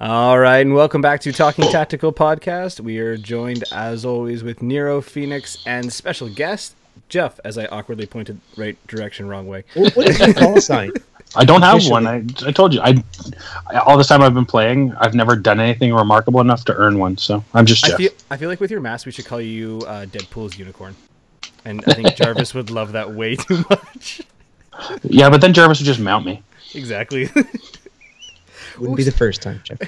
All right, and welcome back to Talking Tactical Podcast. We are joined, as always, with Nero, Phoenix, and special guest, Jeff, as I awkwardly pointed right direction, wrong way. What is your call sign? I don't have one. I told you. I all this time I've been playing, I've never done anything remarkable enough to earn one, so I'm just Jeff. I feel like with your mask, we should call you Deadpool's unicorn. And I think Jarvis would love that way too much. Yeah, but then Jarvis would just mount me. Exactly. Wouldn't be the first time, Jeff.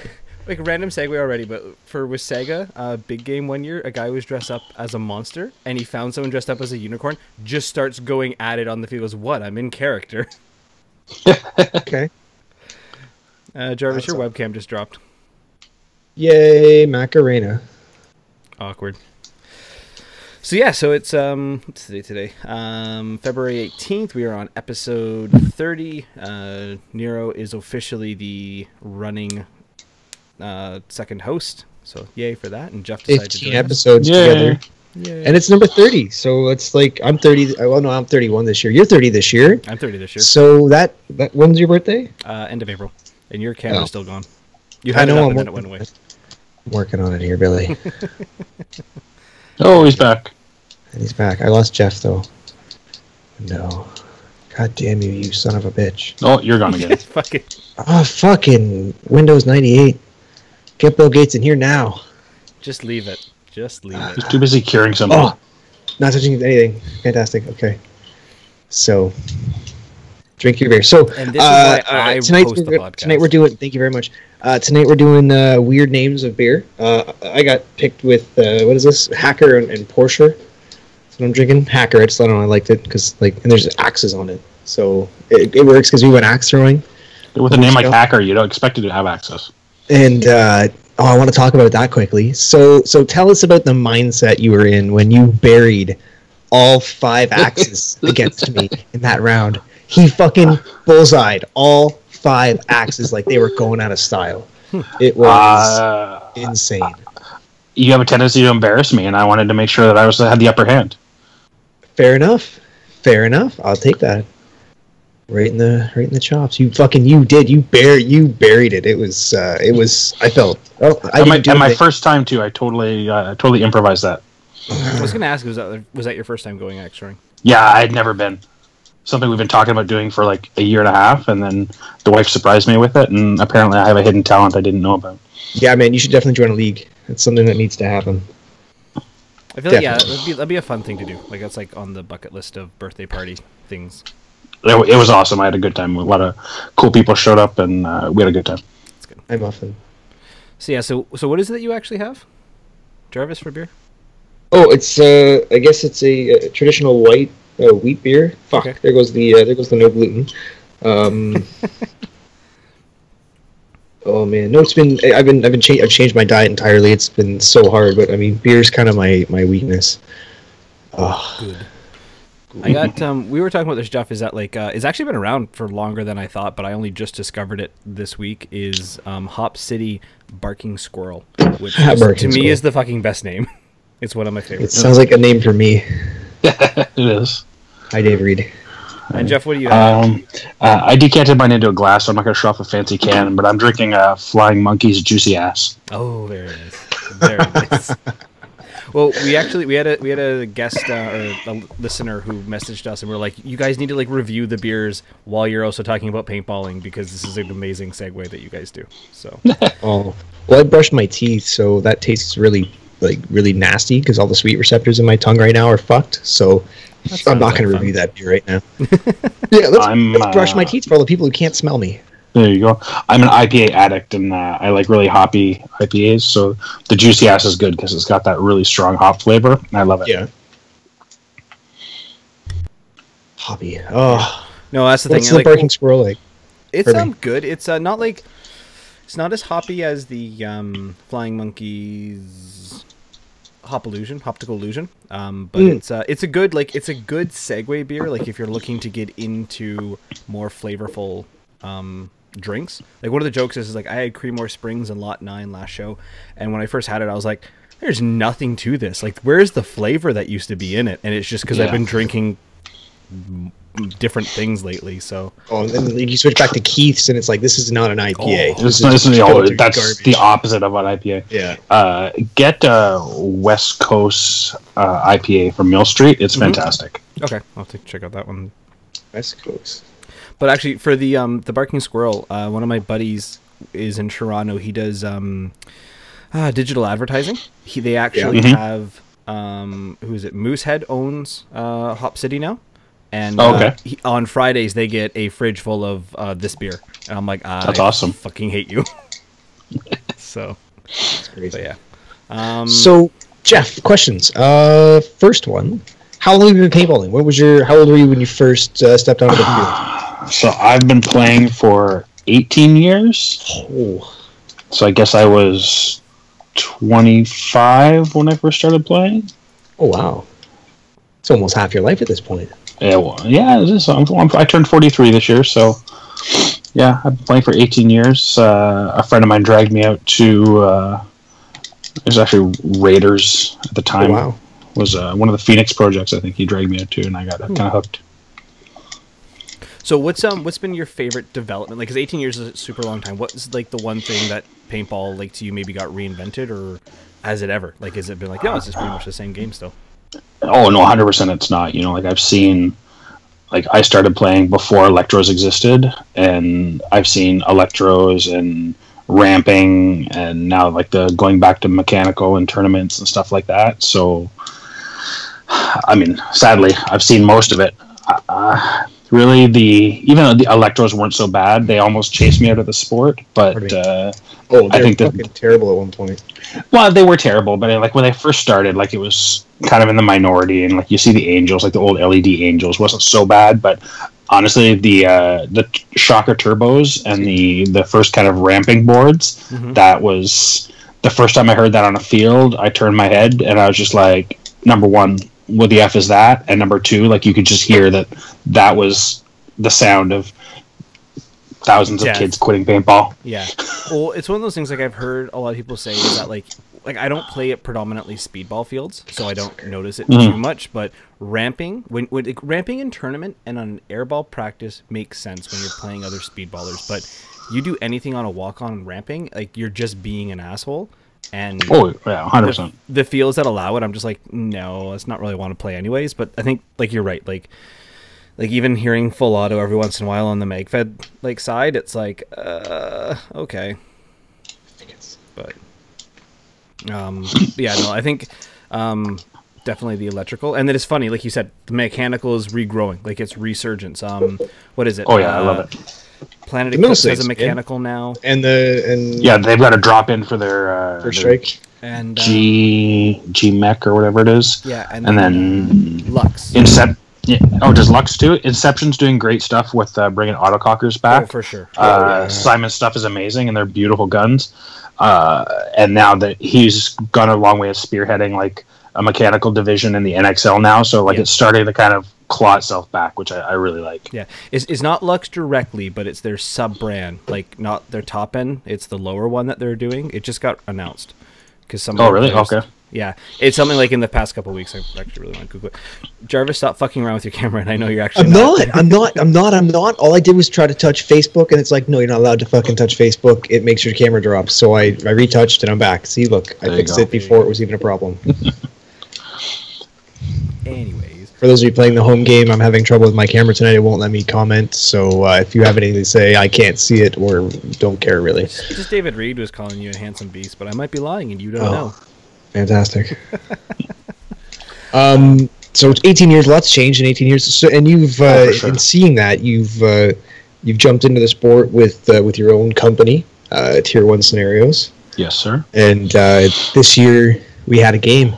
Like a random segue already, but for with Sega, big game one year, a guy was dressed up as a monster, and he found someone dressed up as a unicorn, just starts going at it on the field. Goes, what? I'm in character. Okay. Jarvis, your webcam just dropped. Yay, Macarena. Awkward. So yeah, so it's what's the date today? February 18th. We are on episode 30. Nero is officially the running second host. So yay for that. And Jeff decided to 15 join us. episodes together. Yay. And it's number 30. So it's like I'm 30. Well, no, I'm 31 this year. You're 30 this year. I'm 30 this year. So that when's your birthday? End of April. And your camera's still gone. You I had it know, up I'm and then it went away. I'm working on it here, Billy. Oh, he's back. And he's back. I lost Jeff though. No. God damn you, you son of a bitch. Oh, you're gone again. Fucking. Oh, fucking Windows 98. Get Bill Gates in here now. Just leave it. Just leave it. He's too busy curing something. Oh, not touching anything. Fantastic. Okay. So, drink your beer. So, And this is why I tonight, host the podcast. Tonight we're doing. Thank you very much. Tonight we're doing weird names of beer. I got picked with what is this? Hacker and Porsche. That's what I'm drinking. Hacker. I don't know. I liked it because and there's axes on it, so it works because we went axe throwing. With a name like Hacker, you don't expect it to have access. And I want to talk about that quickly. So tell us about the mindset you were in when you buried all 5 axes against me in that round. He fucking bullseyed all 5 axes like they were going out of style. It was insane. You have a tendency to embarrass me, and I wanted to make sure that I had the upper hand. Fair enough. Fair enough. I'll take that. Right in the chops. You buried it. It was I felt my first time too. I totally improvised that. I was going to ask, was that your first time going axe throwing? Yeah, I'd never been. Something we've been talking about doing for like a year and a half, and then the wife surprised me with it, and apparently I have a hidden talent I didn't know about. Yeah, man, you should definitely join a league. It's something that needs to happen. I feel like that'd be a fun thing to do. Like that's like on the bucket list of birthday party things. It was awesome. I had a good time. A lot of cool people showed up, and we had a good time. That's good. I'm muffin. So yeah, so what is it that you actually have, Jarvis, for beer? Oh, it's I guess it's a traditional white wheat beer. Fuck, okay. There goes the no gluten. Oh man, no, it's been I've changed my diet entirely. It's been so hard, but I mean, beer's kind of my weakness. Oh. Good. I got we were talking about this, Jeff. Is that like it's actually been around for longer than I thought, but I only just discovered it this week. Is Hop City Barking Squirrel, which to me is the fucking best name. It's one of my favorites. It sounds like a name for me. It is. Hi, Dave Reed. And Jeff, what do you have? I decanted mine into a glass, so I'm not going to show off a fancy can, but I'm drinking Flying Monkey's Juicy Ass. Oh, very nice. Very nice. Well, we had a guest or a listener who messaged us, and we're like, you guys need to like review the beers while you're also talking about paintballing, because this is an amazing segue that you guys do. So. Oh, well, I brushed my teeth, so that tastes really nasty because all the sweet receptors in my tongue right now are fucked. So I'm not going to review that beer right now. Yeah, let's brush my teeth for all the people who can't smell me. There you go. I'm an IPA addict, and I like really hoppy IPAs, so the Juicy Ass is good because it's got that really strong hop flavor, and I love it. Yeah. Hoppy. Oh. No, that's the thing. What's the Barking Squirrel like? It's good. It's not like... It's not as hoppy as the Flying Monkey's Optical Illusion, but it's a good segue beer. Like if you're looking to get into more flavorful drinks. Like one of the jokes is like I had Creemore Springs in Lot 9 last show, and when I first had it, I was like, "There's nothing to this. Like, where's the flavor that used to be in it?" And it's just because I've been drinking different things lately. So Oh, and then you switch back to Keith's, and it's like, this is not an IPA. Oh, This is That's filtered that's the opposite of an IPA. Yeah. Get West Coast IPA from Mill Street. It's fantastic. okay, I'll have to check out that one. West Coast. But actually, for the Barking Squirrel, one of my buddies is in Toronto. He does digital advertising. They actually have who is it? Moosehead owns Hop City now, and on Fridays they get a fridge full of this beer, and I'm like, that's awesome. Fucking hate you. So, That's crazy. but yeah. So, Jeff, questions. First one. How long have you been paintballing? How old were you when you first stepped onto the field? So I've been playing for 18 years. Oh. So I guess I was 25 when I first started playing. Oh, wow. It's almost half your life at this point. Yeah, well, yeah. I turned 43 this year, so yeah, I've been playing for 18 years. A friend of mine dragged me out to. It was actually Raiders at the time. Oh, wow. Was one of the Phoenix projects I think he dragged me out to, and I got kind of hooked. So what's been your favorite development? Like, because 18 years is a super long time. What's like the one thing that paintball, like, to you maybe got reinvented, or has it ever? Like, has it been like, no, it's just pretty much the same game still? Oh no, 100% it's not. You know, like I've seen, like I started playing before Electros existed, and I've seen Electros and ramping, and now like the going back to mechanical and tournaments and stuff like that. So, I mean, sadly, I've seen most of it. Really, even though the Electros weren't so bad, they almost chased me out of the sport. But I think they're fucking terrible at one point. Well, they were terrible, but like when they first started, like it was kind of in the minority, and like you see the Angels, like the old LED Angels, wasn't so bad. But honestly, the Shocker Turbos and the first kind of ramping boards, that was the first time I heard that on a field. I turned my head and I was just like, number one, what the F is that? And number two, like you could just hear that was the sound of thousands of kids quitting paintball. Yeah. Well, it's one of those things, like I've heard a lot of people say, is that like I don't play at predominantly speedball fields, so I don't notice it too much. But ramping, when like, ramping in tournament and on airball practice makes sense when you're playing other speedballers. But you do anything on a walk-on ramping, like you're just being an asshole. And oh yeah, 100%. The fields that allow it, I'm just like, no, it's not really want to play anyways. But I think like you're right, like even hearing full auto every once in a while on the MagFed like side, it's like okay. But yeah, no, I think definitely the electrical, and then it's funny, like you said, the mechanical is regrowing, like it's resurgence. What is it? Oh yeah, I love it. The Planet Eclipse has a Middlesex, mechanical now, and yeah, they've got a drop in for their First Strike and G Mech or whatever it is. Yeah, and then Lux. Yeah. Oh, does Lux too? Inception's doing great stuff with bringing autocockers back. Oh, for sure. Simon's stuff is amazing, and they're beautiful guns. And now that he's gone a long way of spearheading like a mechanical division in the NXL now, so like it's starting to kind of claw itself back, which I really like. Yeah, it's not Lux directly, but it's their sub brand, like not their top end. It's the lower one that they're doing. It just got announced because some. Oh really? Okay. Yeah, it's something like in the past couple of weeks. I actually really want to Google it. Jarvis, stop fucking around with your camera, and I know you're actually. I'm not. All I did was try to touch Facebook, and it's like, no, you're not allowed to fucking touch Facebook. It makes your camera drop. So I retouched, and I'm back. See, look, I fixed it before it was even a problem. Anyways, for those of you playing the home game, I'm having trouble with my camera tonight. It won't let me comment. So if you have anything to say, I can't see it or don't care really. Just David Reed was calling you a handsome beast, but I might be lying, and you don't know. Fantastic. So 18 years, lots changed in 18 years. So, and you've in seeing that, you've jumped into the sport with your own company, Tier 1 Scenarios. Yes, sir. And this year we had a game.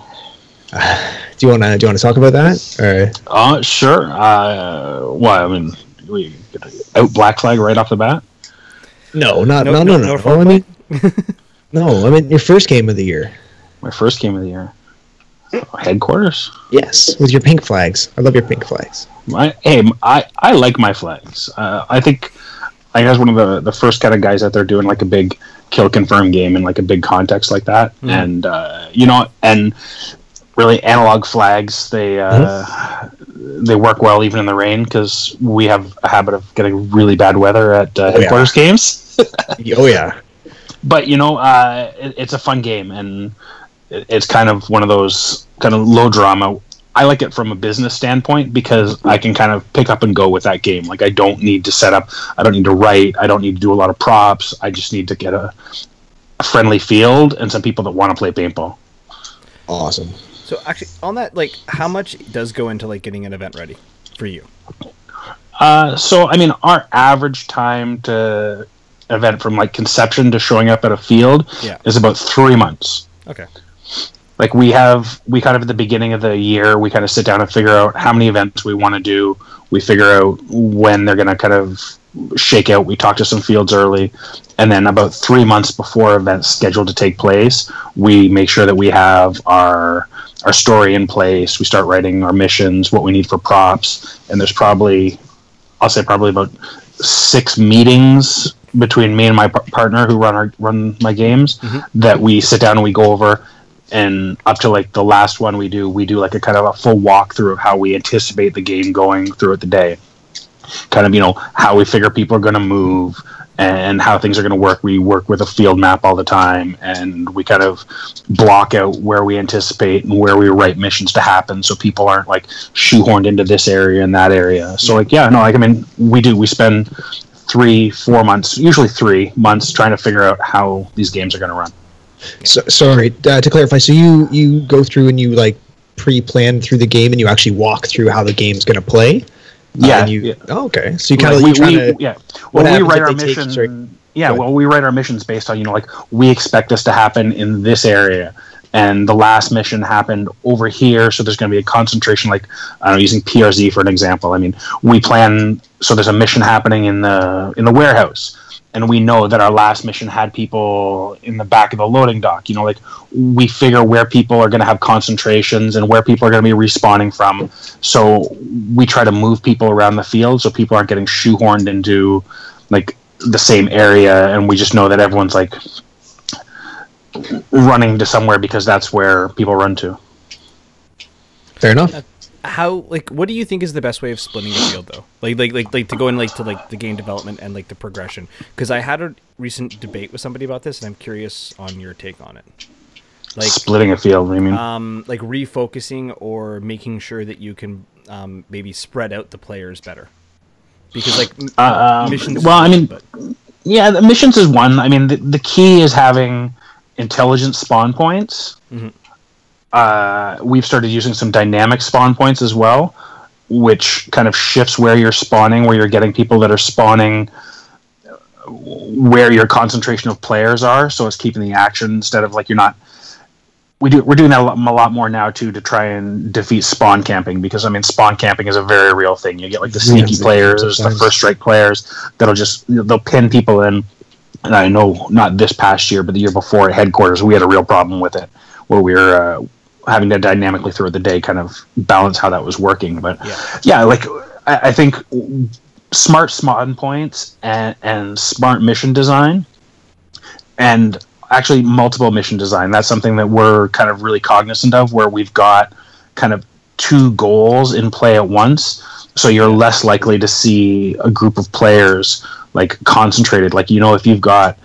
Do you want to talk about that? Sure. Well, I mean, we out Black Flag right off the bat. No. I mean, no. I mean your first game of the year. My first game of the year. Headquarters? Yes, with your pink flags. I love your pink flags. I like my flags. I think I was one of the first kind of guys out there doing like a big kill confirm game in like a big context like that. And and really analog flags, they they work well even in the rain because we have a habit of getting really bad weather at headquarters games. Oh yeah. But it's a fun game, and it's kind of one of those kind of low drama. I like it from a business standpoint because I can kind of pick up and go with that game. Like, I don't need to set up, I don't need to write, I don't need to do a lot of props. I just need to get a friendly field and some people that want to play paintball. Awesome. So actually, on that, like, how much does go into like getting an event ready for you? So I mean, our average time to event from like conception to showing up at a field is about 3 months. Okay. Like we kind of at the beginning of the year, we kind of sit down and figure out how many events we want to do. We figure out when they're going to kind of shake out. We talk to some fields early, and then about 3 months before events scheduled to take place, we make sure that we have our story in place. We start writing our missions, what we need for props, and there's probably about 6 meetings between me and my partner who run my games that we sit down and we go over. And up to like the last one we do like a kind of a full walkthrough of how we anticipate the game going throughout the day. Kind of, how we figure people are going to move and how things are going to work. We work with a field map all the time, and we kind of block out where we anticipate and where we write missions to happen so people aren't like shoehorned into this area and that area. So we spend 3-4 months, usually 3 months, trying to figure out how these games are going to run. So, sorry, to clarify, so you go through and you like pre-plan through the game and you actually walk through how the game's going to play? Oh, okay. So you kind of we write our missions. We write our missions based on we expect this to happen in this area, and the last mission happened over here, so there's going to be a concentration. Like, I don't know, using PRZ for an example. I mean, we plan, so there's a mission happening in the warehouse, and we know that our last mission had people in the back of the loading dock. We figure where people are going to have concentrations and where people are going to be respawning from. So we try to move people around the field so people aren't getting shoehorned into like the same area, and we just know that everyone's like running to somewhere because that's where people run to. Fair enough. What do you think is the best way of splitting the field though? Like to go in to the game development and like the progression. Because I had a recent debate with somebody about this, and I'm curious on your take on it. Like splitting a field, what do you mean? Like refocusing or making sure that you can maybe spread out the players better. Because missions. The missions is one. I mean, the key is having intelligent spawn points. Mm-hmm. We've started using some dynamic spawn points as well, which kind of shifts where you're spawning, where you're getting people that are spawning where your concentration of players are. So it's keeping the action instead of like you're not. We're doing that a lot more now too to try and defeat spawn camping, because I mean spawn camping is a very real thing. You get like the sneaky players, the first strike players they'll pin people in. And I know not this past year, but the year before at headquarters, we had a real problem with it, where we were having to dynamically throughout the day kind of balance how that was working. But I think smart spawn points and smart mission design, and actually multiple mission design, that's something that we're kind of really cognizant of, where we've got kind of 2 goals in play at once. So you're less likely to see a group of players like concentrated. Like, if you've got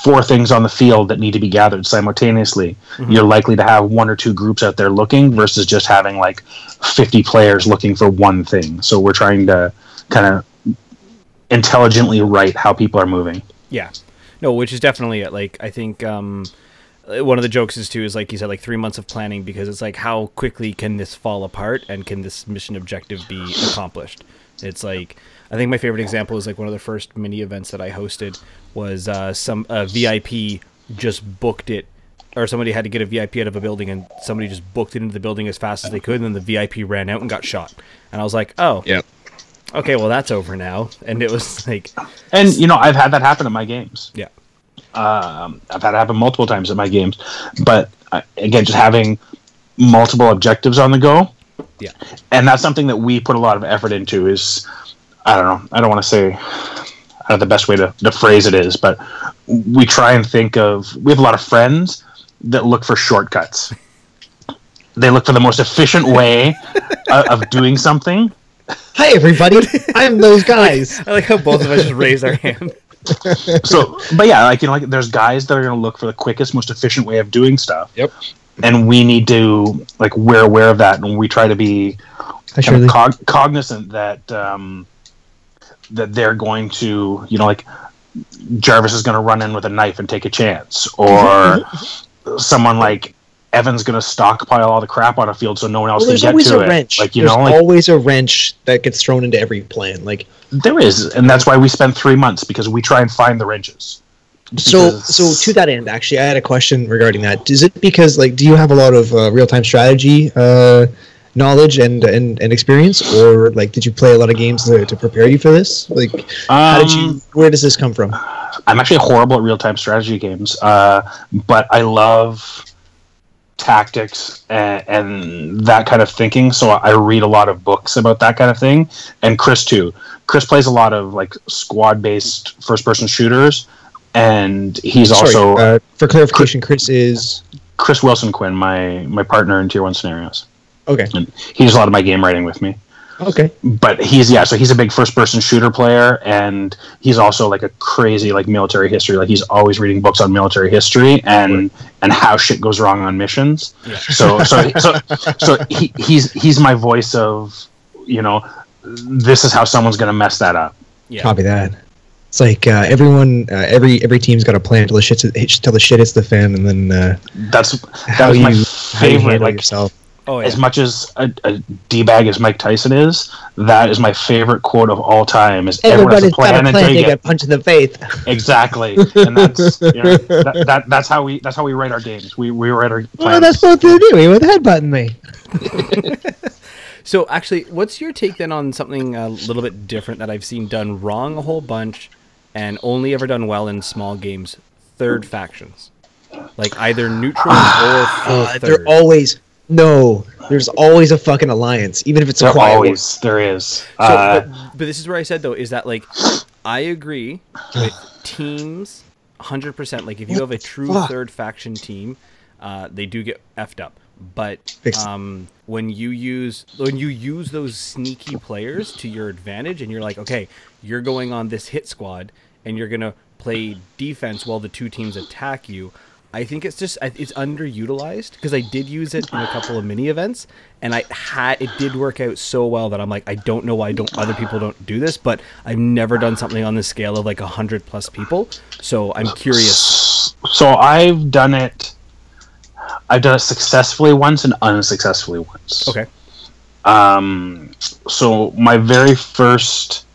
4 things on the field that need to be gathered simultaneously, you're likely to have 1 or 2 groups out there looking versus just having like 50 players looking for one thing. So we're trying to kind of intelligently write how people are moving. Yeah. No, which is definitely it. Like, I think one of the jokes is like you said, like 3 months of planning, because it's like, how quickly can this fall apart and can this mission objective be accomplished? It's like, I think my favorite example is like one of the first mini events that I hosted was some VIP just booked it, or somebody had to get a VIP out of a building, and somebody just booked it into the building as fast as they could, and then the VIP ran out and got shot. And I was like, oh, yeah, okay, well that's over now. And it was like, and I've had that happen in my games. Yeah, I've had it happen multiple times in my games, but again, just having multiple objectives on the go. Yeah, and that's something that we put a lot of effort into. Is, I don't know, I don't want to say the best way to phrase it is, but we try and think of, we have a lot of friends that look for shortcuts. They look for the most efficient way of doing something. Hi, everybody. I'm those guys. I like how both of us just raised our hand. So, but yeah, like, you know, like there's guys that are going to look for the quickest, most efficient way of doing stuff. Yep. And we need to, like, we're aware of that, and we try to be kind of cognizant that that they're going to, you know, like Jarvis is going to run in with a knife and take a chance, or someone like Evan's going to stockpile all the crap on a field so no one else can get to it. There's always a wrench. Like, you there's know, like, always a wrench that gets thrown into every plan. Like there is, and that's why we spend 3 months, because we try and find the wrenches. So to that end, actually, I had a question regarding that. Is it because, like, do you have a lot of real-time strategy knowledge and experience, or like, did you play a lot of games to prepare you for this? Like, where does this come from? I'm actually horrible at real-time strategy games, but I love tactics and that kind of thinking, so I read a lot of books about that kind of thing, and Chris too. Chris plays a lot of, like, squad-based first-person shooters, and he's also... for clarification, Chris is... Chris Wilson Quinn, my partner in Tier 1 Scenarios. Okay. And he does a lot of my game writing with me. Okay. But he's a big first-person shooter player, and he's also, like, a crazy, like, military history. Like, he's always reading books on military history and how shit goes wrong on missions. Yeah. So he's my voice of, you know, this is how someone's going to mess that up. Yeah. Copy that. It's like everyone, every team's got a plan till the shit hits the fan, and then that was my favorite. Like, yourself. Oh, yeah. As much as a D-bag as Mike Tyson is, that is my favorite quote of all time. Is everyone has a plan until you get punched in the face. Exactly, and that's, you know, that's how we write our games. We write our plans. Well, that's what they're doing with headbutting me. So, actually, what's your take then on something a little bit different that I've seen done wrong a whole bunch and only ever done well in small games? Third factions, like either neutral or full third. They're always. No, there's always a fucking alliance, even if it's a quiet one. There is. So, but this is where I said, though, is that, like, I agree with teams 100%. Like, if you have a true third faction team, they do get effed up. But when you use those sneaky players to your advantage, and you're like, okay, you're going on this hit squad, and you're gonna play defense while the two teams attack you. I think it's underutilized, because I did use it in a couple of mini events, and it did work out so well that I'm like, I don't know why other people don't do this, but I've never done something on the scale of like 100+ people, so I'm curious. So I've done it successfully once and unsuccessfully once. Okay. So my very first,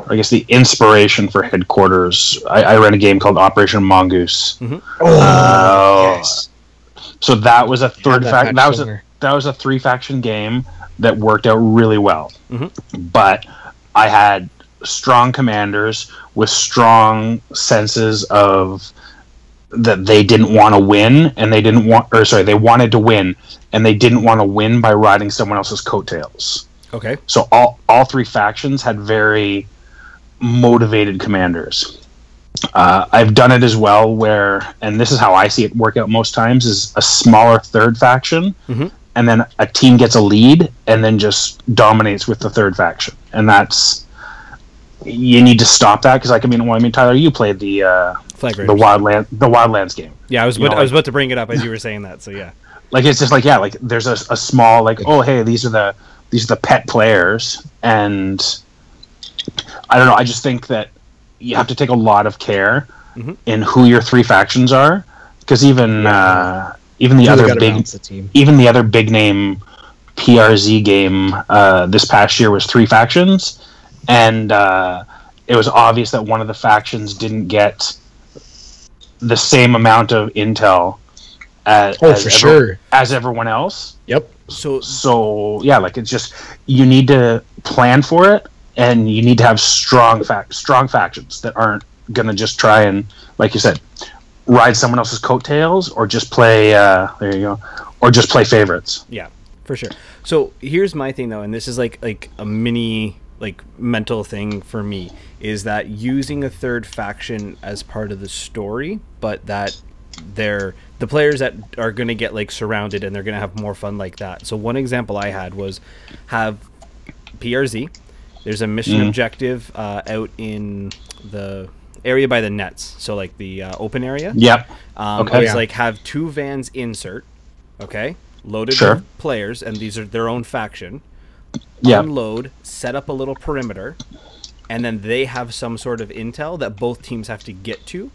I guess, the inspiration for Headquarters, I ran a game called Operation Mongoose. Mm-hmm. Yes. So that was a third faction. That was a 3-faction game that worked out really well. Mm-hmm. But I had strong commanders with strong senses of that they didn't want to win, and they wanted to win, and they didn't want to win by riding someone else's coattails. Okay. So all 3 factions had very motivated commanders. I've done it as well where, and this is how I see it work out most times, is a smaller third faction, mm-hmm. and then a team gets a lead and then just dominates with the third faction. And that's, you need to stop that, because Tyler, you played the Wildlands game. Yeah, I was about to bring it up as you were saying that. So yeah, like, it's just like, yeah, like there's a small, like, oh hey, these are the pet players, and I don't know. I just think that you have to take a lot of care mm-hmm. in who your 3 factions are, because even the other big name PRZ game this past year was 3 factions, and it was obvious that one of the factions didn't get the same amount of intel as everyone else. Yep. So yeah, like, it's just, you need to plan for it, and you need to have strong factions that aren't gonna just try and, like you said, ride someone else's coattails, or just play or just play favorites. Yeah, for sure. So here's my thing, though, and this is like a mini, like, mental thing for me, is that using a third faction as part of the story, but that they're the players that are going to get like surrounded and they're going to have more fun like that. So one example I had was have PRZ. There's a mission objective out in the area by the nets, so like the open area. Yep. Okay. It's like have 2 vans insert, okay, loaded with players, and these are their own faction. Unload, set up a little perimeter, and then they have some sort of intel that both teams have to get to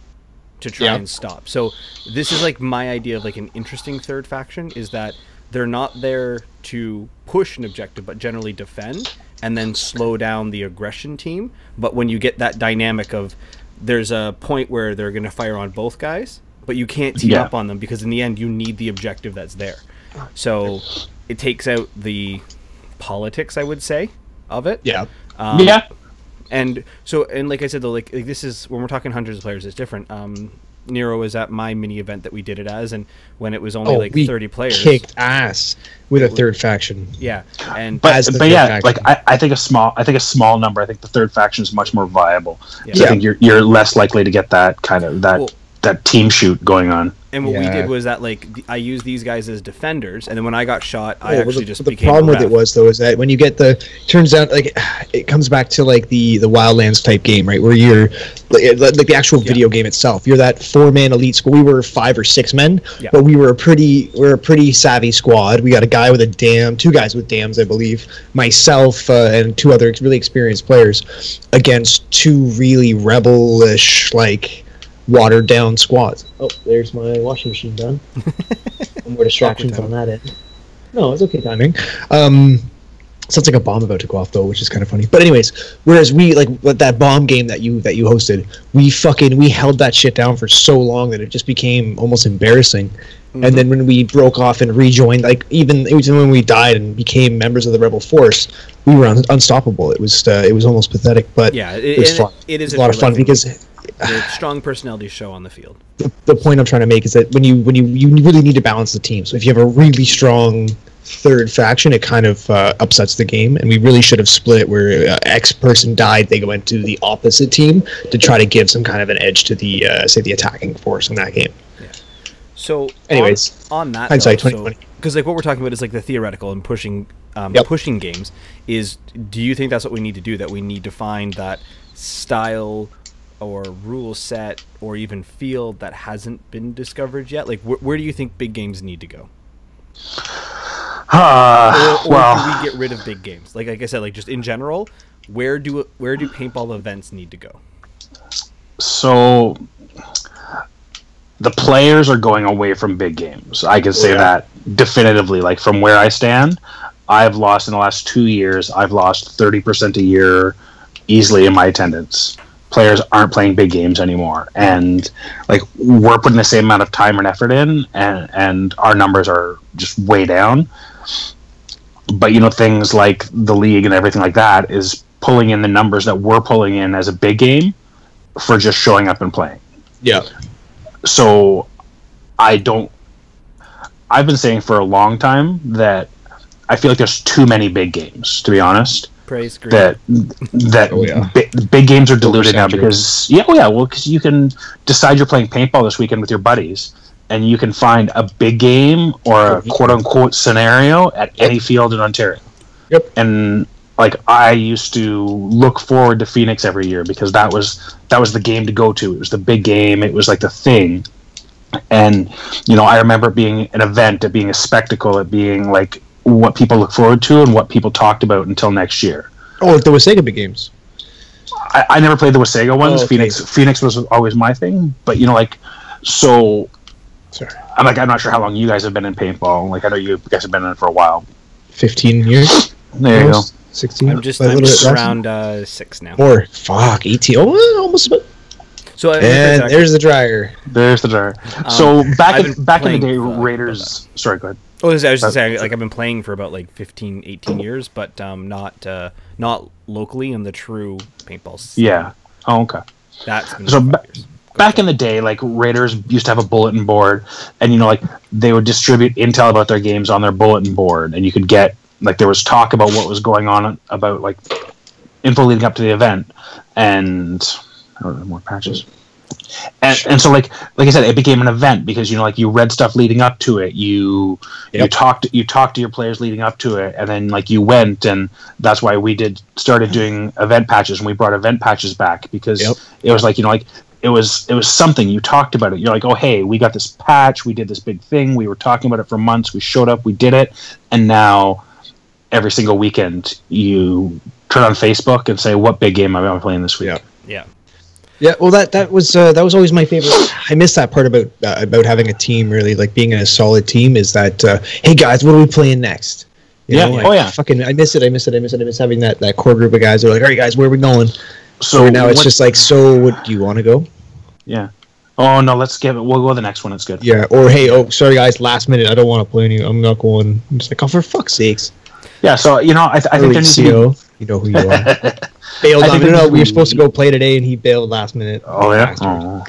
try and stop. So this is like my idea of like an interesting third faction, is that they're not there to push an objective, but generally defend and then slow down the aggression team. But when you get that dynamic of there's a point where they're going to fire on both guys, but you can't team up on them because in the end you need the objective that's there. So it takes out the politics, I would say, of it. And so, and like I said though, like this is when we're talking hundreds of players, it's different. Nero was at my mini event that we did it as, and when it was only 30 players, kicked ass with a third faction. Yeah, and but like I think a small number. I think the third faction is much more viable. Yeah. I think you're less likely to get that kind of that team shoot going on. And what we did was that like I used these guys as defenders, and then when I got shot, I actually just became. The problem with it was though is that when you get turns out like it comes back to like the Wildlands type game, right, where you're like the actual video game itself. You're that 4-man elite squad. We were 5 or 6 men, but we're a pretty savvy squad. We got a guy with a dam, 2 guys with dams, I believe, myself and 2 other really experienced players against 2 really rebel-ish like watered down squads. Oh, there's my washing machine done. No more distractions on that end. No, it's okay timing. Sounds like a bomb about to go off though, which is kind of funny. But anyways, whereas we like that bomb game that you hosted, we held that shit down for so long that it just became almost embarrassing. And then when we broke off and rejoined, like even when we died and became members of the rebel force, we were unstoppable. It was almost pathetic, but it was fun. It is a lot of fun because the strong personalities show on the field. The point I'm trying to make is that when you really need to balance the team. So if you have a really strong third faction, it kind of upsets the game, and we really should have split it where X person died, they went to the opposite team to try to give some kind of an edge to the say the attacking force in that game. Yeah. So anyways, on that, hindsight 2020. Because like what we're talking about is like the theoretical and pushing pushing games. Do you think that's what we need to do? That we need to find that style or rule set or even field that hasn't been discovered yet? Like where do you think big games need to go? Or do we get rid of big games? Like I said, like just in general, where do paintball events need to go? So the players are going away from big games. I can say that definitively. Like from where I stand, I've lost in the last 2 years. I've lost 30% a year easily in my attendance. Players aren't playing big games anymore, and like we're putting the same amount of time and effort in, and our numbers are just way down. But things like the league and everything like that is pulling in the numbers that we're pulling in as a big game for just showing up and playing. Yeah. So I've been saying for a long time that I feel like there's too many big games, to be honest. Praise Green. Big games are diluted now because because you can decide you're playing paintball this weekend with your buddies, and you can find a big game or a quote unquote scenario at any field in Ontario. Yep. And like I used to look forward to Phoenix every year because that was the game to go to. It was the big game. It was like the thing. And I remember it being an event, it being a spectacle, it being like what people look forward to and what people talked about until next year. Oh, like the Wasaga big games. I never played the Wasaga ones. Oh, okay. Phoenix was always my thing, but so. Sorry. I'm not sure how long you guys have been in paintball. Like I know you guys have been in it for a while. 15 years. There you go. 16. I'm just around 6 now. Or 18. Oh, almost. So and there's the dryer. There's the dryer. So back in the day, Raiders. Sorry, go ahead. Oh, I was just saying, like I've been playing for about like 15, 18 years, but not locally in the true paintball scene. Yeah. Oh, okay. That's been so back in the day, like Raiders used to have a bulletin board, and like they would distribute intel about their games on their bulletin board, and you could get like there was talk about what was going on about like info leading up to the event, and more patches. And so like I said, it became an event because like you read stuff leading up to it. You talked to your players leading up to it, and then like you went, and that's why we started doing event patches, and we brought event patches back because it was like like it was something. You talked about it. You're like, oh hey, we got this patch, we did this big thing, we were talking about it for months, we showed up, we did it, and now every single weekend you turn on Facebook and say, what big game am I playing this week? Yeah, well, that was always my favorite. I miss that part about having a team. Really, like being in a solid team is that. Hey guys, what are we playing next? You know, like, fucking, I miss it. I miss having that core group of guys. They're like, all right, guys, where are we going? So right now it's just like, so what do you want to go? Yeah. Oh no, we'll go to the next one. It's good. Yeah. Or hey, sorry guys, last minute, I don't want to play any. I'm not going. I'm just like, oh, for fuck's sakes. Yeah. So I think there needs to be. You know who you are. Bailed on. No, we were supposed to go play today, and he bailed last minute. Oh yeah. Oh.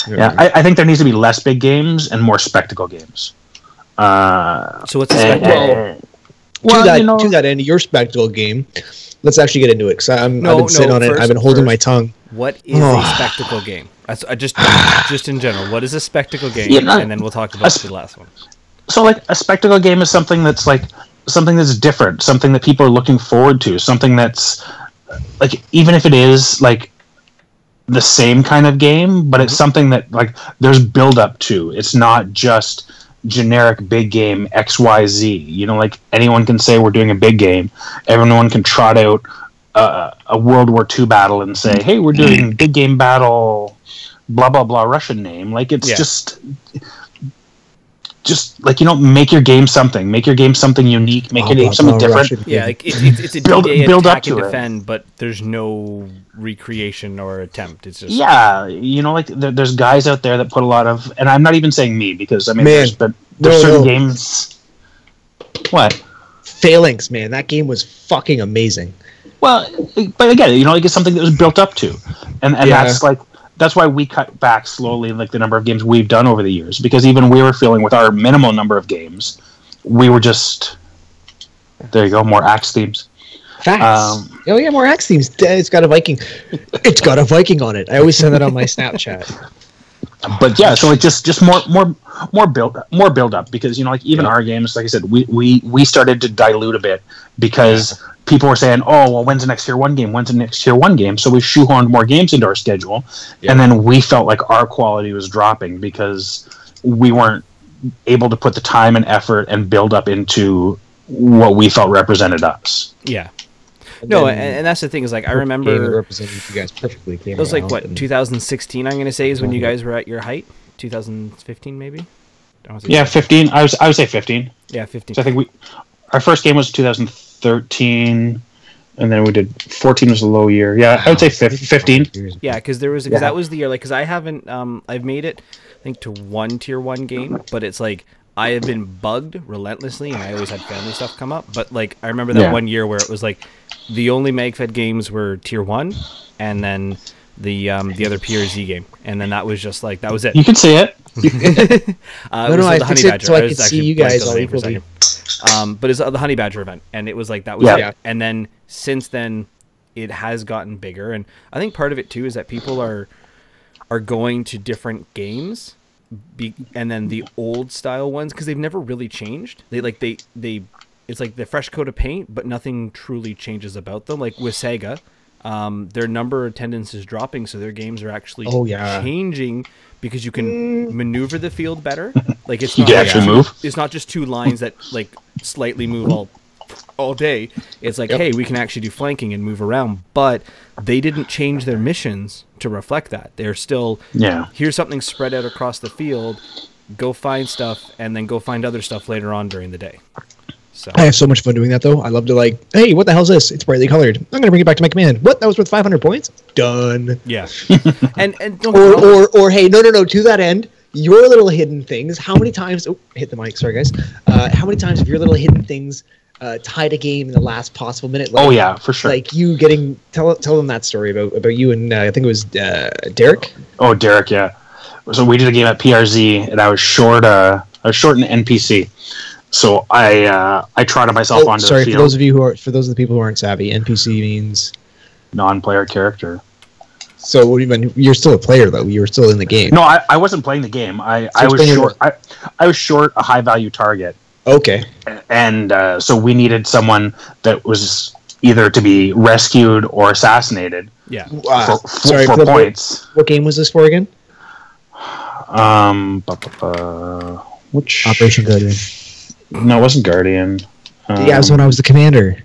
Yeah, I think there needs to be less big games and more spectacle games. So what's a spectacle? To that end, your spectacle game. Let's actually get into it because I've been sitting on it. I've been holding my tongue. What is a spectacle game? Just in general, what is a spectacle game? And then we'll talk about the last one. So, like, a spectacle game is something that's like something that's different, something that people are looking forward to, something that's like, even if it is like the same kind of game, but it's something that like there's build up to. It's not just generic big game XYZ. You know, like anyone can say we're doing a big game. Everyone can trot out a World War II battle and say, hey, we're doing big game battle, blah blah blah, Russian name. Like it's just like, you know, make your game something unique, make your game something different. Yeah, like it's a build up to defend, but there's no recreation or attempt. It's just you know, like there's guys out there that put a lot of, and I'm not even saying me, because I mean there's certain games. What? Phalanx, man, that game was fucking amazing. Well, but again, you know, like it's something that was built up to, and that's why we cut back slowly, like the number of games we've done over the years, because even we were feeling with our minimal number of games, we were just, there you go, more Axe themes. Facts. More Axe themes. It's got a Viking. It's got a Viking on it. I always send that on my Snapchat. But yeah, so like just more build up, because, you know, like even our games, like I said, we started to dilute a bit because people were saying, oh, well, when's the next tier 1 game? So we shoehorned more games into our schedule, and then we felt like our quality was dropping because we weren't able to put the time and effort and build up into what we felt represented us. Yeah. No, and that's the thing, is like, I remember representing you guys perfectly. It was like, what, 2016, I'm going to say, is when you guys were at your height? 2015, maybe? Yeah, 15. I would say 15. Yeah, 15. So I think our first game was 2013, and then we did 14 was a low year. Yeah, I would say 15. Yeah, because that was the year, like, because I haven't, I've made it, I think, to 1 tier 1 game, but it's like, I have been bugged relentlessly, and I always had family stuff come up. But like, I remember that 1 year where it was like the only MagFed games were tier 1, and then the other PRZ game, and then that was just like, that was it. You can see it. I fixed it so I could see you guys all equally. But it's the Honey Badger event, and it was like, that was it. And then since then, it has gotten bigger, and I think part of it too is that people are going to different games. And then the old style ones, because they've never really changed. They it's like the fresh coat of paint, but nothing truly changes about them. Like with Sega, their number of attendance is dropping, so their games are actually changing because you can maneuver the field better. Like it's you can actually move. It's not just 2 lines that like slightly move all day. It's like, hey, we can actually do flanking and move around, but they didn't change their missions to reflect that. They're still, here's something spread out across the field, go find stuff, and then go find other stuff later on during the day. So I have so much fun doing that, though. I love to, like, hey, what the hell is this? It's brightly colored. I'm going to bring it back to my command. What? That was worth 500 points? Done. Yeah. and or hey, no, to that end, your little hidden things, how many times, hit the mic, sorry guys, how many times have your little hidden things tied a game in the last possible minute? Like, for sure. Like you getting, tell them that story about you and I think it was Derek. Oh, Derek, yeah. So we did a game at PRZ, and I was short an NPC. So I trotted myself onto the field. For those of the people who aren't savvy, NPC means non-player character. So what do you mean? You're still a player though. You were still in the game. No, I wasn't playing the game. I was short. I was short a high value target. Okay. And so we needed someone that was either to be rescued or assassinated. Yeah. For points. What game was this for again? Which Operation Guardian? No, it wasn't Guardian. Yeah, it was when I was the commander.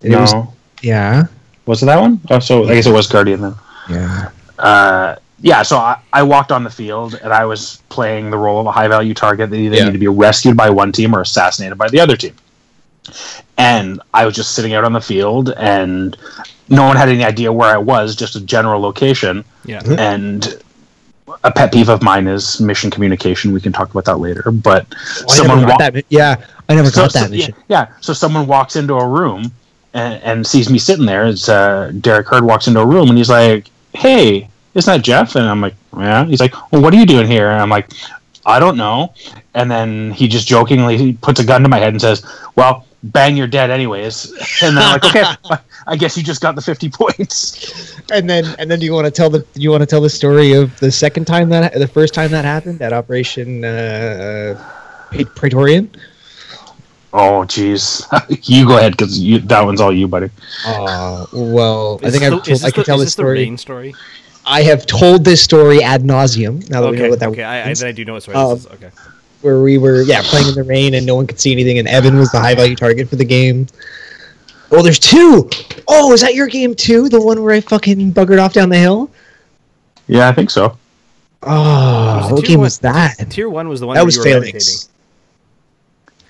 Yeah. Was it that one? Oh, so I guess it was Guardian then. Yeah. Yeah, so I walked on the field and I was playing the role of a high value target that either needed to be rescued by one team or assassinated by the other team. And I was just sitting out on the field and no one had any idea where I was, just a general location. Yeah. And a pet peeve of mine is mission communication. We can talk about that later. But I never got that mission. Yeah, so someone walks into a room and sees me sitting there. It's Derek Hurd walks into a room and he's like, "Hey, isn't that Jeff?" And I'm like, "Yeah." He's like, "Well, what are you doing here?" And I'm like, "I don't know." And then he just jokingly puts a gun to my head and says, "Well, bang, you're dead anyways." And then I'm like, "Okay, I guess you just got the 50 points." And then you want to tell the story of the first time that happened at Operation Praetorian? Oh, jeez. You go ahead, because that one's all you, buddy. Well, I think I can tell this story. The main story? I have told this story ad nauseum. Now that we know what that means. I do know what story this is. Okay. Where we were, playing in the rain and no one could see anything, and Evan was the high value target for the game. Oh, there's two! Oh, is that your game too? The one where I fucking buggered off down the hill? Yeah, I think so. Oh, what game was that? Tier 1 was the one that was Phalanx.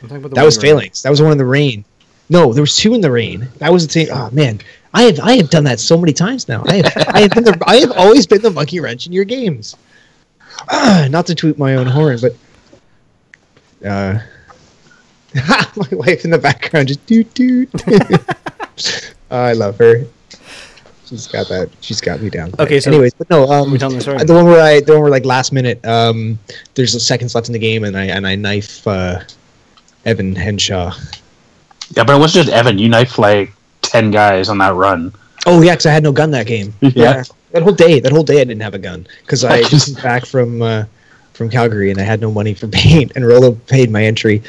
That was Phalanx. That was the one in the rain. No, there was two in the rain. That was the thing. Oh man, I have done that so many times now. I have always been the monkey wrench in your games. Not to toot my own horn, but my wife in the background just doot doot. I love her. She's got that. She's got me down. Okay, so anyways, but no. we telling the story? The one where like last minute. There's seconds left in the game, and I knife Evan Henshaw. Yeah, but it wasn't just Evan. You knifed like 10 guys on that run. Oh yeah, because I had no gun that game. Yeah. That whole day I didn't have a gun because I just came back from Calgary and I had no money for paint, and Rolo paid my entry.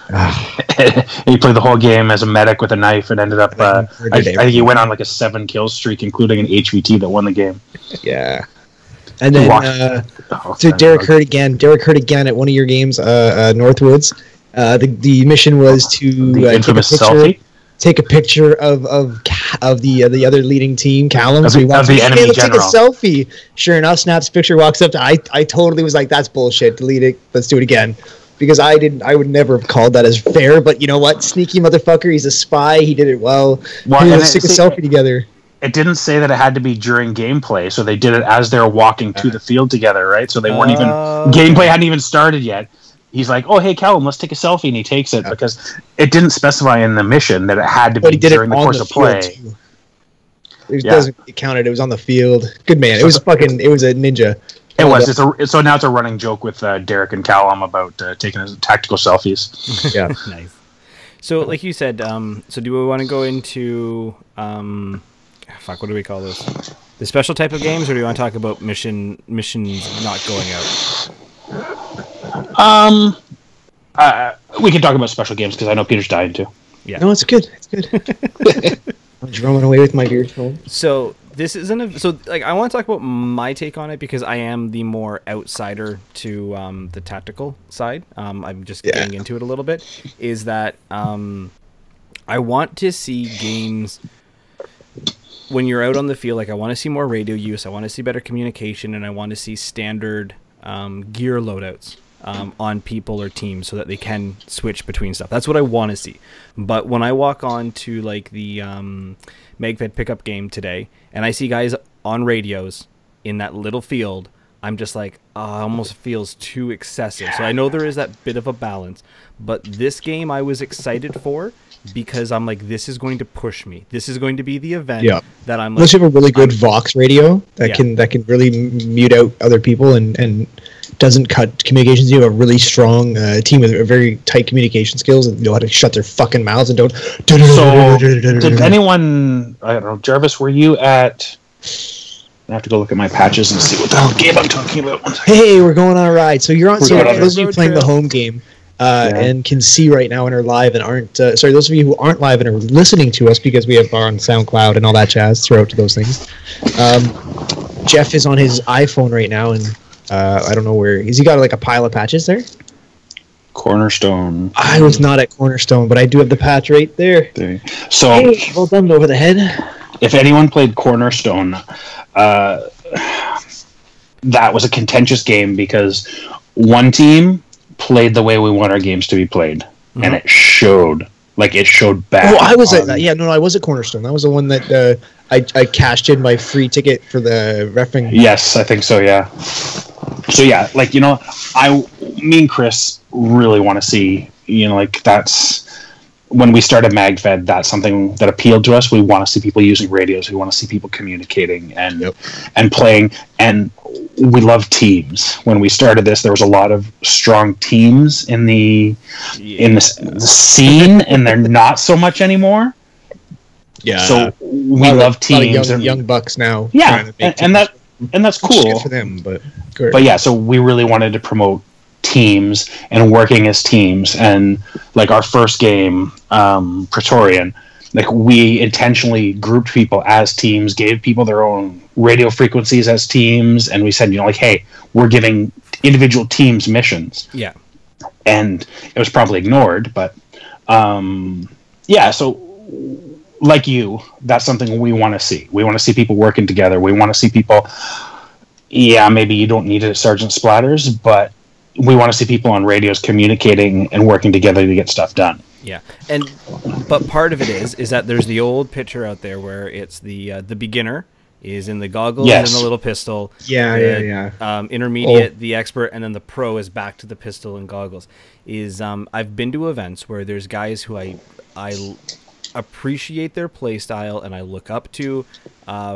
And you played the whole game as a medic with a knife and ended up. I think you went on like a 7 kill streak, including an HVT that won the game. Yeah. And then Derek Hurd again. Derek Hurd again at one of your games, Northwoods. The mission was to take a picture of the other leading team, Callum. So he wants to take a selfie. Sure enough, snaps picture, walks up to I totally was like, that's bullshit. Delete it. Let's do it again. Because I would never have called that as fair, but you know what? Sneaky motherfucker, he's a spy, he did it well. Let's take a selfie together. It didn't say that it had to be during gameplay, so they did it as they were walking to the field together, right? So they weren't even gameplay hadn't even started yet. He's like, "Oh, hey, Callum, let's take a selfie," and he takes it because it didn't specify in the mission that it had to be during the course of play. It doesn't count it. It was on the field. Good man. It was a ninja. It was. So now it's a running joke with Derek and Callum about taking tactical selfies. Yeah, nice. So, like you said, so do we want to go into what do we call this? The special type of games, or do you want to talk about missions not going out? We can talk about special games because I know Peter's dying too. Yeah. No, it's good. It's good. I'm drumming away with my beard phone. So this isn't I want to talk about my take on it because I am the more outsider to the tactical side. I'm just getting into it a little bit. Is that I want to see games when you're out on the field. Like I want to see more radio use. I want to see better communication, and I want to see standard gear loadouts on people or teams so that they can switch between stuff. That's what I want to see. But when I walk on to like the MagFed pickup game today and I see guys on radios in that little field, I'm just like, it almost feels too excessive. So I know there is that bit of a balance, but this game I was excited for because I'm like, this is going to push me. This is going to be the event that I'm like. Unless you have a really good Vox radio that can really mute out other people and doesn't cut communications. You have a really strong team with very tight communication skills and know how to shut their fucking mouths and don't. So, did anyone? I don't know, Jarvis. Were you at I have to go look at my patches and see what the hell game I'm talking about. 1 second. Hey, we're going on a ride. So you're on. We're So going on for those of you road playing the trip. home game and can see right now and are live and aren't. Sorry, those of you who aren't live and are listening to us because we have our on SoundCloud and all that jazz. Throw out to those things. Jeff is on his iPhone right now, and I don't know where. Has he got like a pile of patches there? Cornerstone. I was not at Cornerstone, but I do have the patch right there. So, Hey, well done over the head. if anyone played Cornerstone, that was a contentious game because one team played the way we want our games to be played, and it showed. Like, it showed bad. Oh, I was at I was at Cornerstone. That was the one that I cashed in my free ticket for the reffing. Yes, I think so. Yeah. So yeah, like, me and Chris really want to see. Like, that's when we started MagFed. That's something that appealed to us. We want to see people using radios. We want to see people communicating and playing. And we love teams. When we started this, there was a lot of strong teams in the scene, and they're not so much anymore. Yeah. So we love teams. Young bucks now. Yeah, and that's cool Good for them, but yeah, so we really wanted to promote teams and working as teams. And like our first game, Praetorian, like, we intentionally grouped people as teams, gave people their own radio frequencies as teams, and we said, hey, we're giving individual teams missions. Yeah. And it was probably ignored, but so like that's something we want to see. We want to see people working together. We want to see people, maybe you don't need it at Sergeant Splatters, but we want to see people on radios communicating and working together to get stuff done. Yeah, but part of it is that there's the old picture out there where it's the beginner is in the goggles and the little pistol. Intermediate, the expert, and then the pro is back to the pistol and goggles. I've been to events where there's guys who I appreciate their play style and I look up to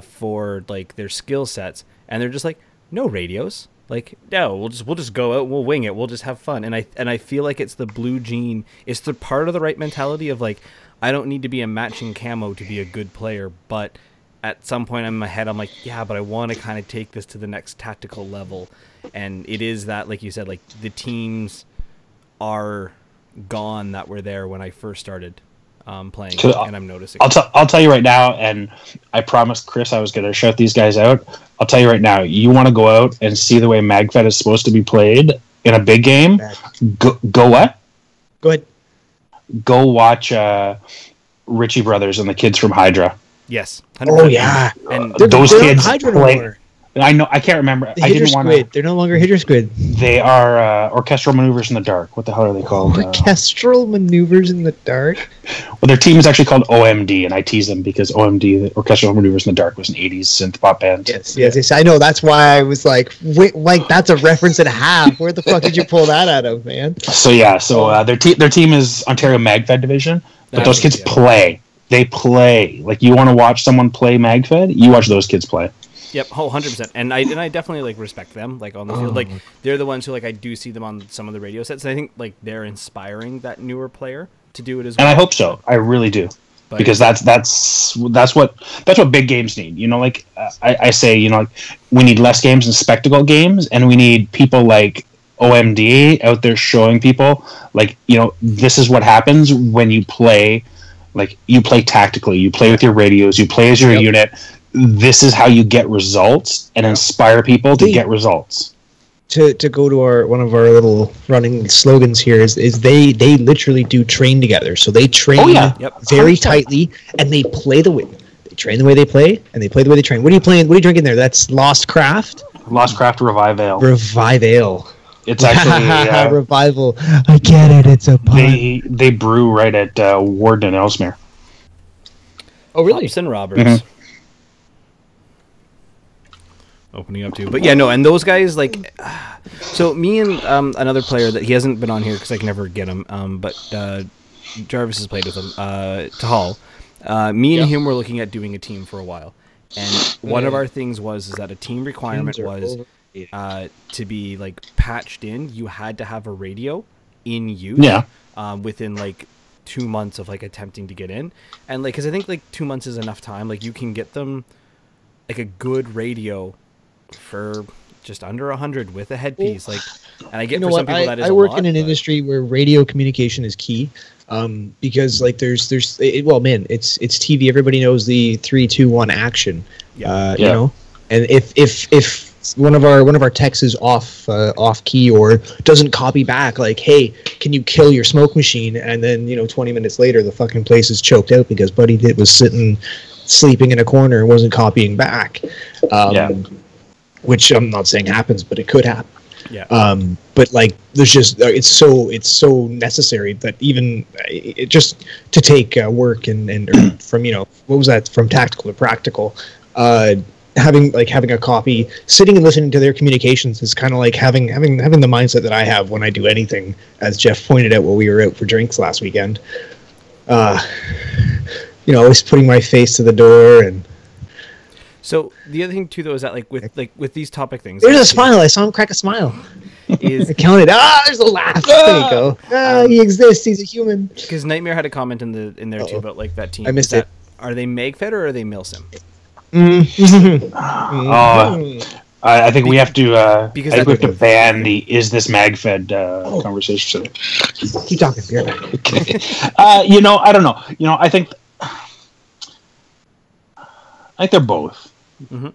for like their skill sets, and they're just like, no radios. Like, no, we'll just go out, we'll wing it, we'll just have fun. And I feel like it's the blue gene. It's the part of the right mentality of like, I don't need to be a matching camo to be a good player, but at some point in my head I'm like, but I want to kind of take this to the next tactical level. And it is that, like you said, like the teams are gone that were there when I first started playing, and I'm noticing. I'll tell you right now, and I promised Chris I was going to shout these guys out. I'll tell you right now, you want to go out and see the way MagFed is supposed to be played in a big game, go what? Go ahead. Go watch Ritchie Brothers and the kids from Hydra. Yes. 100%. Oh, yeah. And those kids play. I know. I can't remember. I didn't want to. They're no longer Hydra Squid. They are Orchestral Maneuvers in the Dark. What the hell are they called? Orchestral Maneuvers in the Dark? Well, their team is actually called OMD, and I tease them because OMD, the Orchestral Maneuvers in the Dark, was an 80s synth pop band. Yes. I know. That's why I was like, wait, like, that's a reference and a half. Where the fuck did you pull that out of, man? So, their team is Ontario MagFed Division, but those kids play. They play. Like, you want to watch someone play MagFed? You watch those kids play. Yep, 100%. And I definitely like respect them, like, on the field. Like, they're the ones who, like, I do see them on some of the radio sets, and I think like they're inspiring that newer player to do it as well. And I hope so. I really do. But, because that's what big games need. Like I say, like, we need less games and spectacle games, and we need people like OMD out there showing people, like, this is what happens when you play. Like, you play tactically, you play with your radios, you play as your unit. This is how you get results and inspire people to get results. To go to one of our little running slogans here is they literally do train together. So they train very tightly, and they play the way they train the way they play, and they play the way they train. What are you playing? What are you drinking there? That's Lost Craft. Lost Craft Revive Ale. Revive Ale. It's actually Revival. I get it. It's a pun. They brew right at Warden and Ellesmere. Oh, really? Hops and Roberts. Opening up to, but and those guys, like, so me and another player that he hasn't been on here because I can never get him, but Jarvis has played with him, Tahal. Me and him were looking at doing a team for a while, and one of our things was that a team requirement was to be like patched in. You had to have a radio in use within like 2 months of like attempting to get in, and like, because I think like 2 months is enough time. Like, you can get them like a good radio for just under 100 with a headpiece. Like, and I get for some people that is I work in an industry where radio communication is key. Because like it's TV. Everybody knows the 3, 2, 1 action. You know, and if one of our techs is off key or doesn't copy back, like, hey, can you kill your smoke machine? And then 20 minutes later, the fucking place is choked out because Buddy was sitting sleeping in a corner and wasn't copying back. Which I'm not saying happens, but it could happen. Yeah. But like, there's just it's so necessary that even just to take work and from what was that, from tactical to practical, having a copy, sitting and listening to their communications is kind of like having the mindset that I have when I do anything. As Jeff pointed out while we were out for drinks last weekend, always putting my face to the door. And so the other thing too, though, is that like with these topic things, there's a smile. I saw him crack a smile. Is I counted. There's a laugh. There you go. He exists. He's a human. Because Nightmare had a comment in there too about like that team. I missed it. Are they MagFed or are they Milsim? I think we have to. We have to ban the "Is this MagFed" conversation. Keep talking. Be right back. Okay. I don't know. I think they're both. Mm-hmm.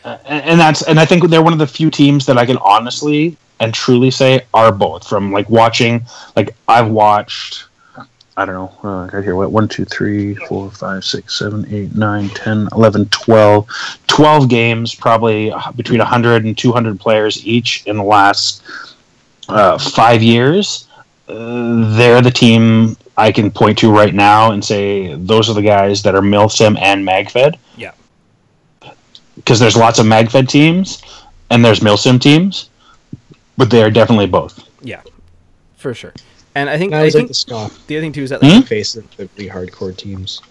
And I think they're one of the few teams that I can honestly and truly say are both. From like watching, like I've watched, I don't know, I got here, 1, 2, 3, 4, 5, 6, 7, 8, 9, 10, 11, 12 games, probably between 100 and 200 players each in the last 5 years. They're the team I can point to right now and say those are the guys that are Milsim and MagFed. Yeah. Because there's lots of MagFed teams and there's Milsim teams, but they are definitely both. Yeah, for sure. And I think like the scoff. The other thing too is that like, face of the pretty hardcore teams.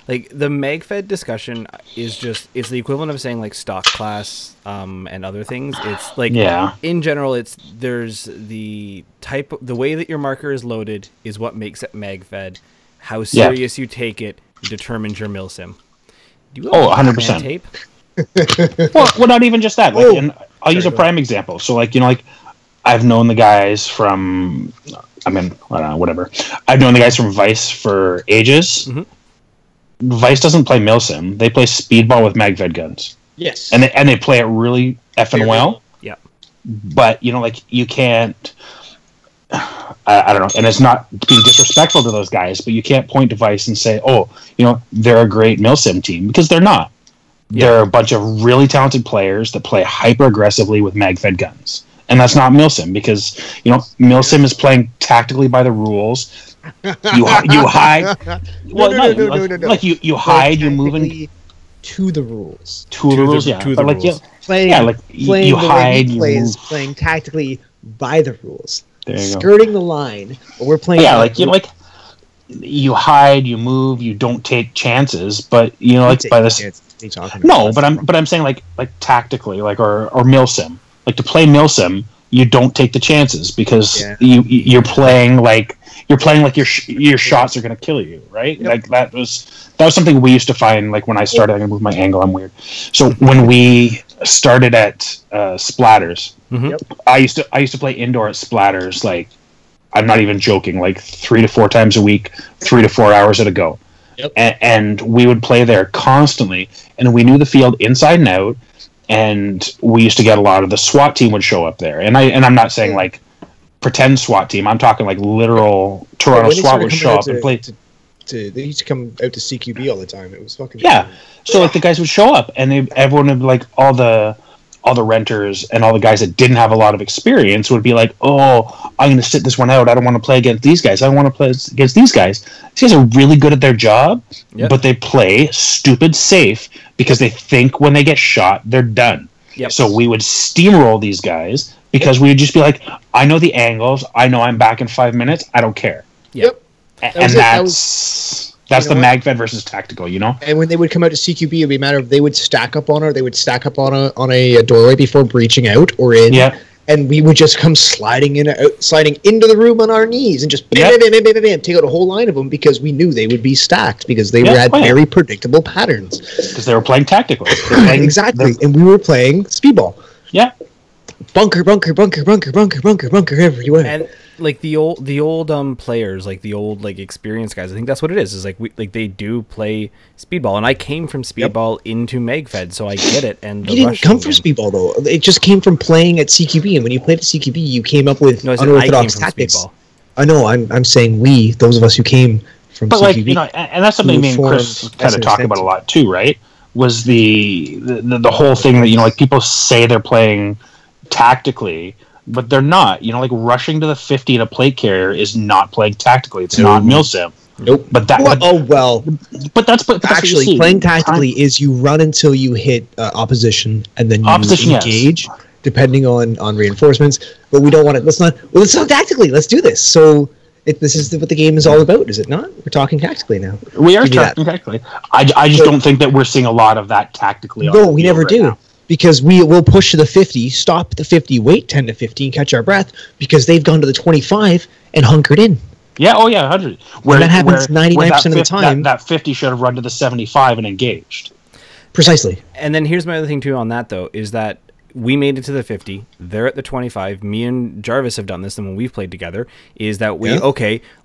Like the MagFed discussion is it's the equivalent of saying like stock class and other things. It's like in general, there's the way that your marker is loaded is what makes it MagFed. How serious you take it determines your Milsim. Do you have 100% tape? well, not even just that. Like, and I'll use a prime example. So, like I've known the guys from, whatever. I've known the guys from Vice for ages. Mm-hmm. Vice doesn't play Milsim; they play speedball with MagFed guns. Yes, and they play it really effing well. Yeah, but you can't. I don't know, and it's not being disrespectful to those guys, but you can't point to Vice and say, they're a great Milsim team, because they're not. Yeah. They're a bunch of really talented players that play hyper aggressively with MagFed guns, and that's not Milsim, because Milsim is playing tactically by the rules. You hide. No. Like you hide. You're moving to the rules. To the rules, yeah. To the rules. Playing you hide. You move. Playing tactically by the rules. There you skirting go. The line, but we're playing. Yeah, you hide, you move, you don't take chances, but by this. No, but I'm saying like tactically, or Milsim, like to play Milsim, you don't take the chances because you're playing like your shots are going to kill you, right? Yep. Like that was something we used to find. Like when I started, I'm going to move my angle. I'm weird. So when we started at Splatters, I used to play indoor at Splatters. Like I'm not even joking. Like 3 to 4 times a week, 3 to 4 hours at a go, and we would play there constantly. And we knew the field inside and out. And we used to get a lot of the SWAT team would show up there. And I'm not saying like pretend SWAT team. I'm talking like literal Toronto SWAT would show up and play. They used to come out to CQB all the time. It was fucking funny. So like the guys would show up, and everyone would be like all the renters and all the guys that didn't have a lot of experience would be like, oh, I'm going to sit this one out. I don't want to play against these guys. I don't want to play against these guys. These guys are really good at their job, but they play stupid safe because they think when they get shot, they're done. Yep. So we would steamroll these guys because we would just be like, I know the angles. I know I'm back in 5 minutes. I don't care. Yep. And that's the MagFed versus tactical, And when they would come out to CQB, it would be a matter of they would stack up on a doorway before breaching out or in. Yeah. and we would just come sliding into the room on our knees and just bam, bam, bam, bam, bam, bam, take out a whole line of them because we knew they would be stacked because they had very predictable patterns. Because they were playing tactical. Exactly, and we were playing speedball. Yeah. Bunker everywhere. And like the old players, like the old like experienced guys, I think that's what it is. Is like they do play speedball, and I came from speedball into MegFed, so I get it. And you didn't come from speedball though; it just came from playing at CQB. And when you played at CQB, you came up with unorthodox tactics. Speedball. I know. I'm saying those of us who came from CQB. But like and that's something me and Chris kind of talk about a lot too, right? Was the whole thing that like people say they're playing tactically, but they're not. Like rushing to the 50 in a plate carrier is not playing tactically. It's not milsim. Nope. But that. But that's actually playing tactically is you run until you hit opposition and then you engage, depending on reinforcements. But we don't want it. Let's not tactically. Let's do this. So. This is what the game is all about, is it not? We're talking tactically now. We are talking tactically. I just don't think that we're seeing a lot of that tactically. No, we never do. Now. Because we'll push to the 50, stop at the 50, wait 10 to 15, catch our breath, because they've gone to the 25 and hunkered in. Yeah, 100. That happens 99% of the time. That 50 should have run to the 75 and engaged. Precisely. And then here's my other thing, too, on that, though, is that we made it to the 50. They're at the 25. Me and Jarvis have done this, and when we've played together, is that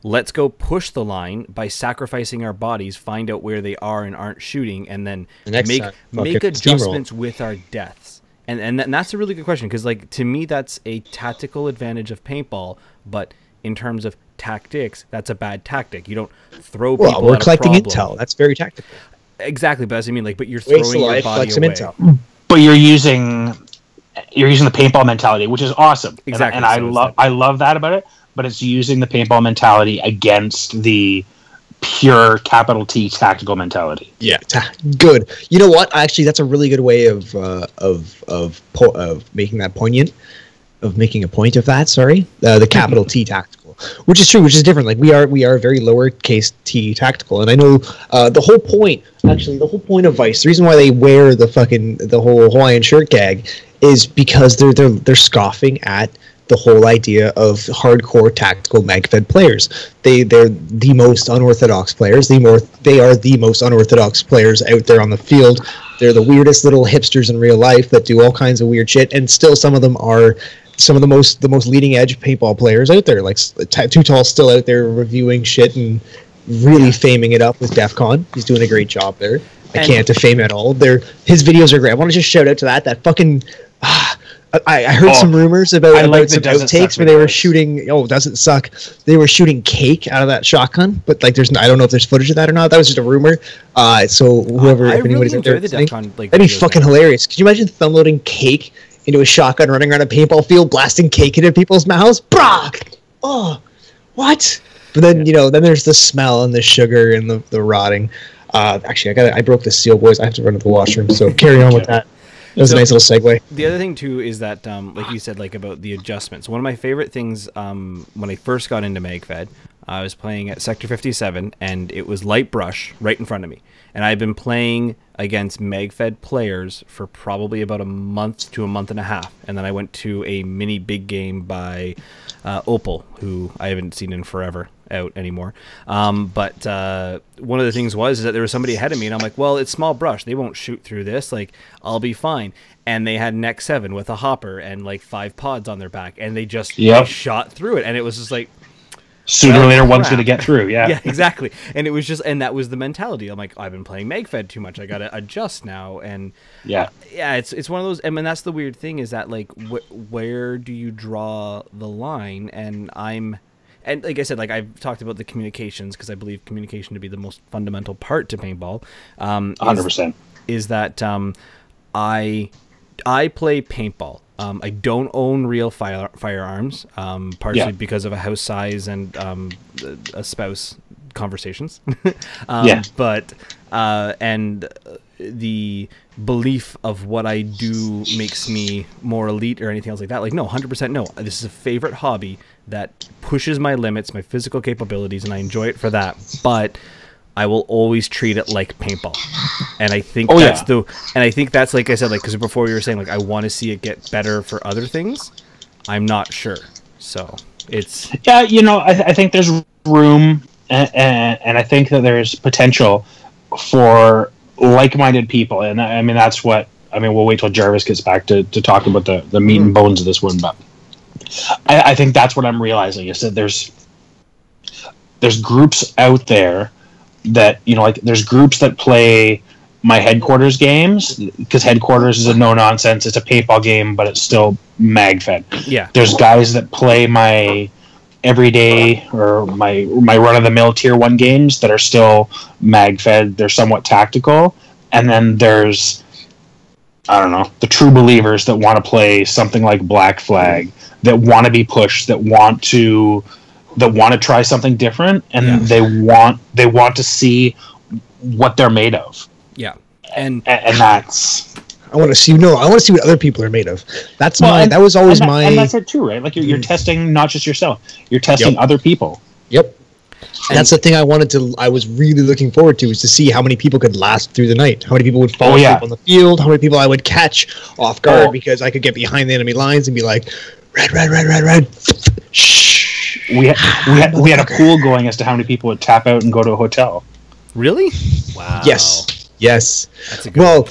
let's go push the line by sacrificing our bodies, find out where they are and aren't shooting, and then make adjustments with our deaths. And that's a really good question, because like to me, that's a tactical advantage of paintball, but in terms of tactics, that's a bad tactic. You don't throw people. Well, we're collecting intel. That's very tactical. Exactly, but as I mean, but you're throwing your body away. Intel. But you're using the paintball mentality, which is awesome. Exactly. And I love that about it, but it's using the paintball mentality against the pure capital T tactical mentality. Yeah. Good. You know what? Actually, that's a really good way of making that poignant, of making a point of that, the capital T tactical. Which is true, which is different. Like we are very lowercase t tactical, and I know the whole point of Vice, the reason why they wear the whole Hawaiian shirt gag is because they're scoffing at the whole idea of hardcore tactical MegFed players. They're the most unorthodox players. They are the most unorthodox players out there on the field. They're the weirdest little hipsters in real life that do all kinds of weird shit, and still some of them are some of the most leading edge paintball players out there. Like Too Tall still out there reviewing shit and really faming it up with DEF CON. He's doing a great job there. I can't defame at all. His videos are great. I want to just shout out to that fucking. I heard some rumors about some outtakes where they were shooting. Oh, doesn't suck. They were shooting cake out of that shotgun, but like I don't know if there's footage of that or not. That was just a rumor. So whoever, if anybody's out there, that'd be fucking hilarious. Could you imagine thumb-loading cake into a shotgun, running around a paintball field, blasting cake into people's mouths? Brock! Oh, what? But then, then there's the smell and the sugar and the rotting. Actually, I broke the seal, boys. I have to run to the washroom, so carry on with that. That was a nice little segue. The other thing, too, is that, like you said, like about the adjustments. One of my favorite things when I first got into MegFed, I was playing at Sector 57, and it was Light Brush right in front of me. And I've been playing against MegFed players for probably about a month to a month and a half. And then I went to a mini big game by Opal, who I haven't seen in forever out anymore. But one of the things was that there was somebody ahead of me, and I'm like, well, it's small brush. They won't shoot through this. Like, I'll be fine. And they had an X7 with a hopper and like 5 pods on their back, and they just they shot through it. And it was just like, sooner or later, one's going to get through. Yeah. Yeah, exactly. And it was just, and that was the mentality. I'm like, I've been playing MegFed too much. I got to adjust now. And yeah, it's one of those. I mean, that's the weird thing, is that like, where do you draw the line? And like I said, like I've talked about the communications, because I believe communication to be the most fundamental part to paintball. 100%. Is that I play paintball. I don't own real firearms, partially because of a house size and a spouse conversations. But and the belief of what I do makes me more elite or anything else like that. Like, no, 100% no. This is a favorite hobby that pushes my limits, my physical capabilities, and I enjoy it for that. But I will always treat it like paintball, and I think and I think that's, like I said, like, because before you were saying, like, I want to see it get better for other things. I'm not sure. So it's Yeah, I think there's room, and I think that there's potential for like-minded people, and I mean that's what we'll wait till Jarvis gets back to talk about the meat and bones of this one, but I think that's what I'm realizing is that there's groups out there that there's groups that play my headquarters games, because headquarters is a no-nonsense, it's a paintball game, but it's still mag-fed. Yeah. There's guys that play my everyday or my run-of-the-mill tier 1 games that are still mag-fed, they're somewhat tactical, and then there's, I don't know, the true believers that want to play something like Black Flag, that want to be pushed, that want to try something different, and they want to see what they're made of. Yeah, and that's. I want to see what other people are made of. That was always my. And that's it too, right? Like you're testing not just yourself, you're testing other people. Yep. And that's the thing I was really looking forward to, is to see how many people could last through the night, how many people would fall asleep on the field, how many people I would catch off guard because I could get behind the enemy lines and be like, red. Shh. We had a pool going as to how many people would tap out and go to a hotel. Really? Wow. Yes. That's a good one.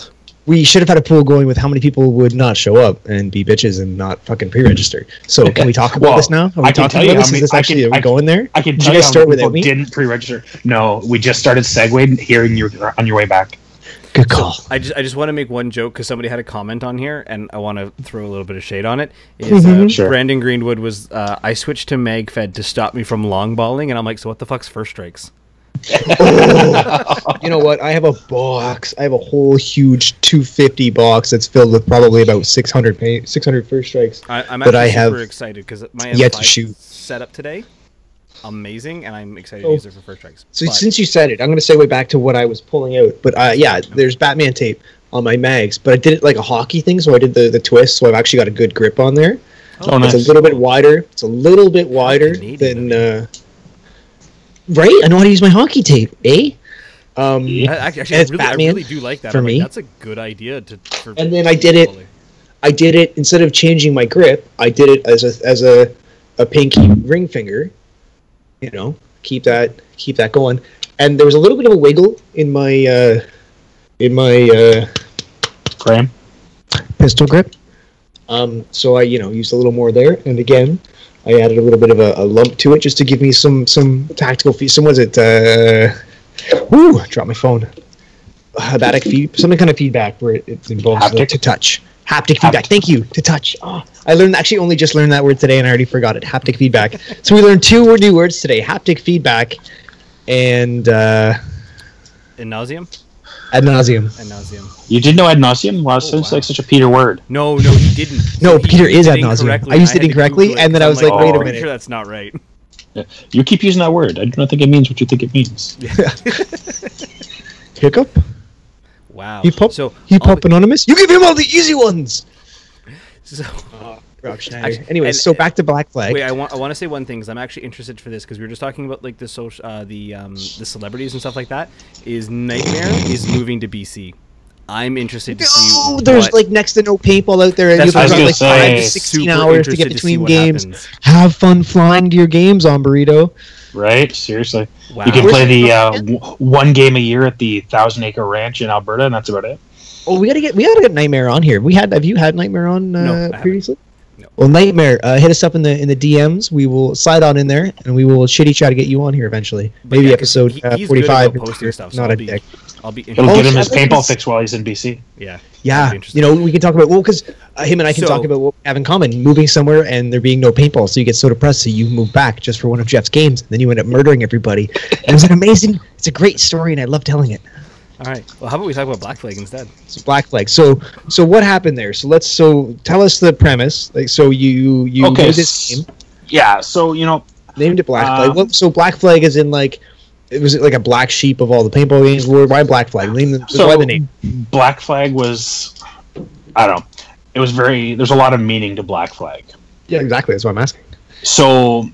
We should have had a pool going with how many people would not show up and be bitches and not fucking pre-register. So can we talk about this now? Are we talking about this? Is this actually, are we going there? I can tell you how many people didn't pre-register. No, we just started segueing here on your way back. Good call. So I just want to make one joke because somebody had a comment on here, and I want to throw a little bit of shade on it. Sure. Brandon Greenwood was, I switched to MagFed to stop me from long balling, and I'm like, so what the fuck's First Strikes? You know what? I have a box. I have a whole huge 250 box that's filled with probably about 600 First Strikes. I'm actually super excited because my M5 setup today, amazing, and I'm excited to use it for First Strikes. So since you said it, I'm going to segue back to what I was pulling out. But there's Batman tape on my mags, but I did it like a hockey thing, so I did the twist, so I've actually got a good grip on there. Nice. It's a little bit wider. It's a little bit wider than... Right? I know how to use my hockey tape, eh? Actually, I really do like that. For me. That's a good idea. And then I did it, instead of changing my grip, I did it as a pinky ring finger. Keep that going. And there was a little bit of a wiggle in my frame pistol grip. So I used a little more there, and again, I added a little bit of a lump to it just to give me some tactical dropped my phone. Some kind of feedback where it involves to touch. Haptic feedback. Thank you. To touch. Oh, I only just learned that word today, and I already forgot it. Haptic feedback. So we learned 2 new words today: haptic feedback and ad nauseum. Ad nauseum. You did know ad nauseum? Wow, sounds like such a Peter word. No, he didn't. No, Peter is ad nauseum. I used it incorrectly, and then I was like, wait a minute. I'm sure that's not right. Yeah. You keep using that word. I do not think it means what you think it means. Hiccup? Wow. Hip Hop Anonymous? You give him all the easy ones! So... Rob Schneider. Anyways, so back to Black Flag. Wait, I want to say one thing because I'm actually interested for this because we were just talking about like the celebrities and stuff like that. Is Nightmare is moving to BC? I'm interested to see. There's like next to no paintball out there, and you've got like 5 to 16 hours to get between games. Have fun flying to your games on Burrito. Right? Seriously. Wow. You can play the one game a year at the 1,000 Acre Ranch in Alberta, and that's about it. Oh, we gotta get Nightmare on here. Have you had Nightmare on previously? No. Well, Nightmare, hit us up in the DMs. We will slide on in there, and we will try to get you on here eventually. Maybe episode 45. Posting stuff, so not a dick. I'll be. It'll get him his paintball fix while he's in BC. Yeah. We can talk about because him and I can talk about what we have in common: moving somewhere and there being no paintball. So you get so depressed, so you move back just for one of Jeff's games, and then you end up murdering everybody. It was it's a great story, and I love telling it. All right. Well, how about we talk about Black Flag instead? So Black Flag. So what happened there? So tell us the premise. Like, so you made this game. Yeah. So named it Black Flag. So Black Flag is in like, it was like a black sheep of all the paintball games. Why Black Flag? Why the name? Black Flag was, I don't know. It was there's a lot of meaning to Black Flag. Yeah, exactly. That's what I'm asking. So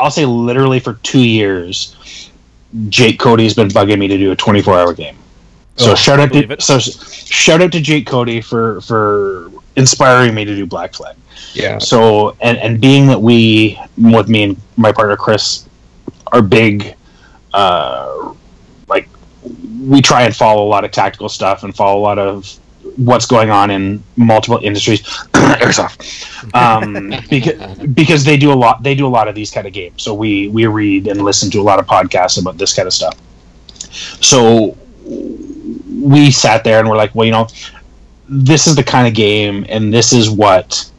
I'll say literally for 2 years, Jake Cody's been bugging me to do a 24-hour game. So shout out to Jake Cody for inspiring me to do Black Flag. Yeah. So, and being that we, with me and my partner Chris, are big, like, we try and follow a lot of tactical stuff and follow a lot of what's going on in multiple industries. Airsoft, because they do a lot of these kind of games. So we read and listen to a lot of podcasts about this kind of stuff. So we sat there and we're like, well, you know, this is the kind of game, and this is what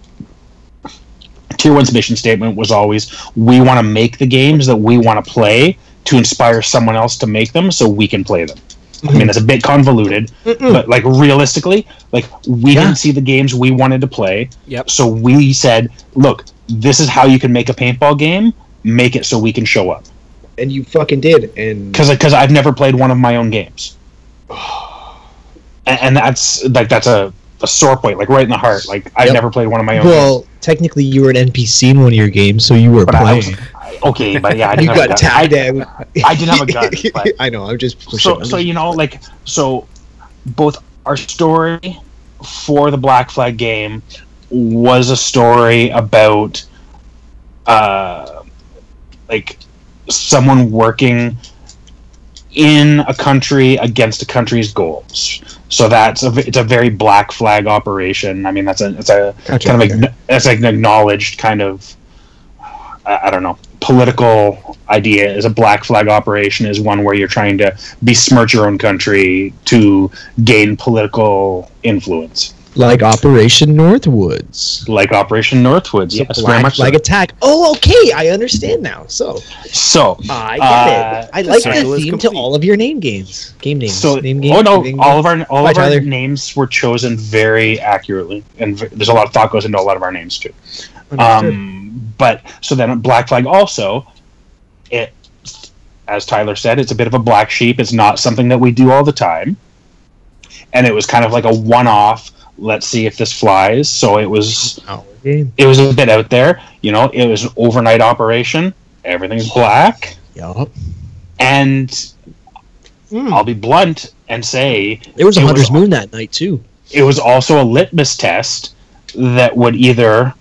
Tier 1's mission statement was always: we want to make the games that we want to play to inspire someone else to make them so we can play them. I mean, it's a bit convoluted, but like realistically, like we didn't see the games we wanted to play. Yep. So we said, look, this is how you can make a paintball game. Make it so we can show up. And you fucking did. And because I've never played one of my own games. And that's like, that's a sore point, like right in the heart. Like I've never played one of my own games. Well, technically you were an NPC in one of your games, so you were playing. Okay, but yeah, I You didn't have got a gun. tagged out. I didn't have a gun. But I know, I'm just pushing. so you know, like, so both our story for the Black Flag game was a story about like someone working in a country against a country's goals. So it's a very Black Flag operation. I mean, that's a Gotcha, kind of okay. that's like an acknowledged kind of, I don't know, political idea. Is a Black Flag operation is one where you're trying to besmirch your own country to gain political influence. Like Operation Northwoods. Like Operation Northwoods, It's a yes, very Black much Flag so. attack. Oh, okay, I understand now. So So I get it. I like the circle is theme to complete. all of your game names. Game names. So, name games. oh no, name all games. of our Bye, Tyler. names were chosen very accurately, and there's a lot of thought goes into a lot of our names too. Understood. But so then Black Flag also, it, as Tyler said, it's a bit of a black sheep. It's not something that we do all the time, and it was kind of like a one-off. Let's see if this flies. So it was Game. a bit out there. You know, it was an overnight operation. Everything's black, Yup. and I'll be blunt and say There was a it Hunter's Moon that night too. it was also a litmus test that would either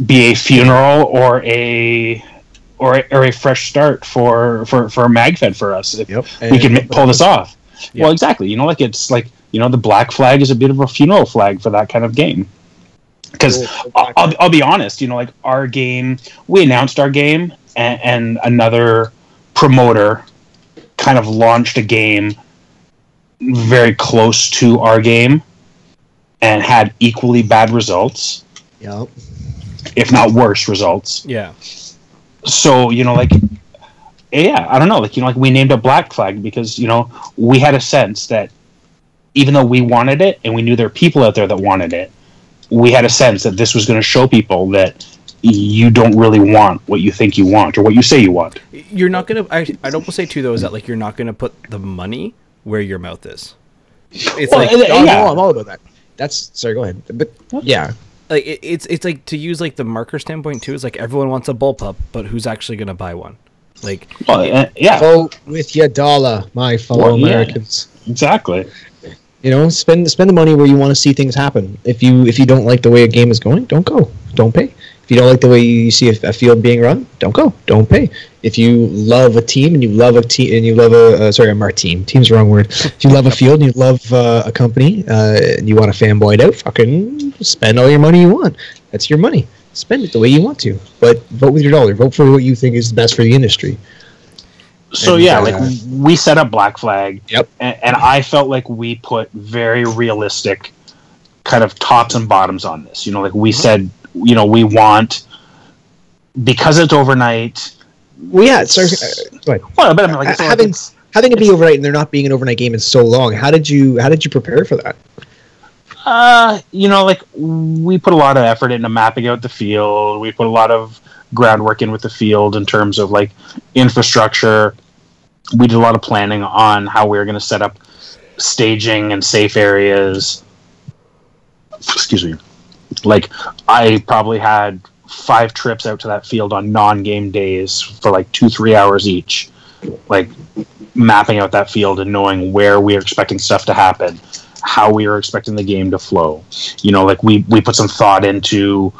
be a funeral or a fresh start for MagFed for us if we could pull this off. Yeah. Well, exactly. You know, like it's like, you know, the Black Flag is a bit of a funeral flag for that kind of game. Because I'll be honest, you know, like our game, we announced our game, and another promoter kind of launched a game very close to our game and had equally bad results, Yup. if not worse results. Yeah. So, you know, like, yeah, I don't know, like, you know, like we named it Black Flag because, you know, we had a sense that even though we wanted it and we knew there were people out there that wanted it, we had a sense that this was going to show people that you don't really want what you think you want or what you say you want. You're not gonna. I'd almost say too though is that like you're not gonna put the money where your mouth is. It's Well, like No, I'm all about that. That's sorry. Go ahead. But yeah, like it's like to use like the marker standpoint too. Is like everyone wants a bullpup, but who's actually gonna buy one? Like Well, yeah, vote with your dollar, my fellow Well, yeah. Americans. exactly. You know, spend the money where you want to see things happen. If you don't like the way a game is going, don't go. Don't pay. If you don't like the way you see a field being run, don't go. Don't pay. If you love a team and you love a team and you love a team. Team's the wrong word. If you love a field and you love a company and you want to fanboy it out, fucking spend all your money you want. That's your money. Spend it the way you want to. But vote with your dollar. Vote for what you think is best for the industry. So And, yeah, like we set up Black Flag, Yep. and I felt like we put very realistic kind of tops and bottoms on this. You know, like we said, you know, we want, because it's overnight. Well, yeah. Sorry. Go ahead. Well, but I mean, like, so having it's, having it be overnight and there not being an overnight game in so long, how did you prepare for that? you know, like we put a lot of effort into mapping out the field. We put a lot of groundwork in with the field in terms of like infrastructure. We did a lot of planning on how we were going to set up staging and safe areas. Excuse me. Like I probably had 5 trips out to that field on non-game days for like 2-3 hours each, like mapping out that field and knowing where we were expecting stuff to happen, how we were expecting the game to flow. You know, like we put some thought into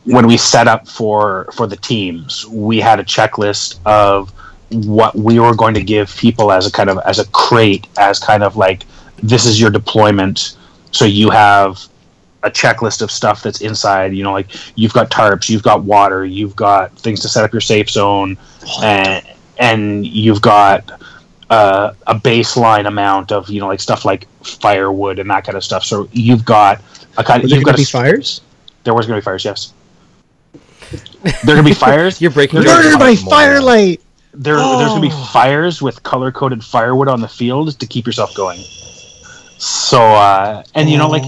when we set up for the teams. We had a checklist of what we were going to give people as a crate, as kind of like, this is your deployment. So you have a checklist of stuff that's inside, you know, like you've got tarps, you've got water, you've got things to set up your safe zone, and you've got a baseline amount of, you know, like stuff like firewood and that kind of stuff. So you've got a kind of... Were there going to be fires? There was going to be fires, yes. There are going to be fires. You're breaking... Murder by firelight! There's going to be fires with color-coded firewood on the field to keep yourself going. So, and you know, like,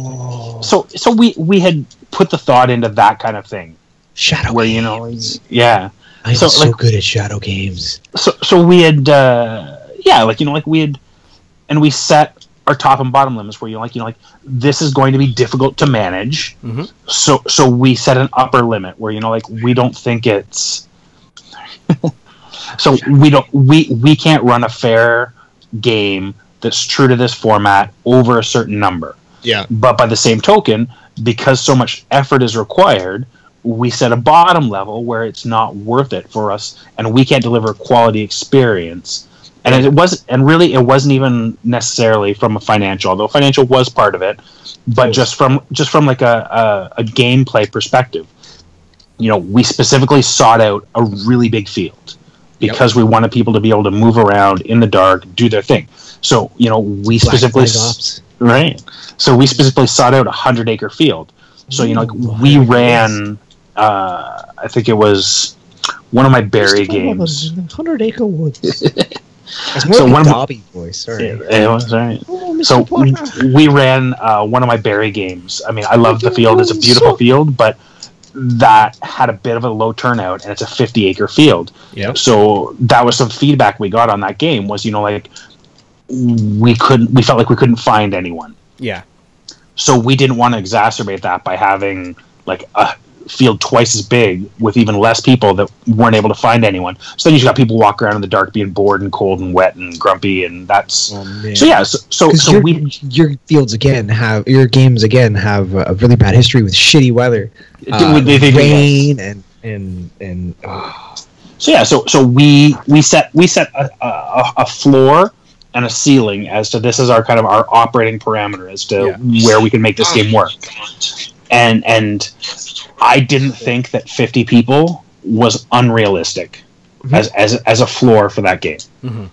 so we had put the thought into that kind of thing. Shadow where, games. You know, yeah. I'm so good at shadow games. So we had, like, you know, like we had, and we set our top and bottom limits where you know, like this is going to be difficult to manage. Mm-hmm. So we set an upper limit where, you know, like we don't think it's, so we can't run a fair game that's true to this format over a certain number. Yeah. But by the same token, because so much effort is required, we set a bottom level where it's not worth it for us, and we can't deliver a quality experience. And it wasn't even necessarily from a financial, although financial was part of it, but just from like a gameplay perspective. You know, we specifically sought out a really big field because we wanted people to be able to move around in the dark, do their thing. So, you know, we specifically sought out a 100-acre field. So, you know, like we ran, I think it was one of my Barry games. 100-acre woods. So one Dobby voice. Sorry. It was right. Oh, so we ran one of my Barry games. I mean, I love the field; it's a beautiful field, but that had a bit of a low turnout, and it's a 50-acre field. Yeah. So that was some feedback we got on that game. Was, you know, like we felt like we couldn't find anyone. Yeah. So we didn't want to exacerbate that by having like a field twice as big with even less people that weren't able to find anyone. So then you just got people walk around in the dark being bored and cold and wet and grumpy, and that's so yeah. So your fields again have your games again have a really bad history with shitty weather, rain and. So yeah, so we set a floor and a ceiling as to this is our kind of our operating parameter as to where we can make this game work. And I didn't think that 50 people was unrealistic as a floor for that game. Mm-hmm.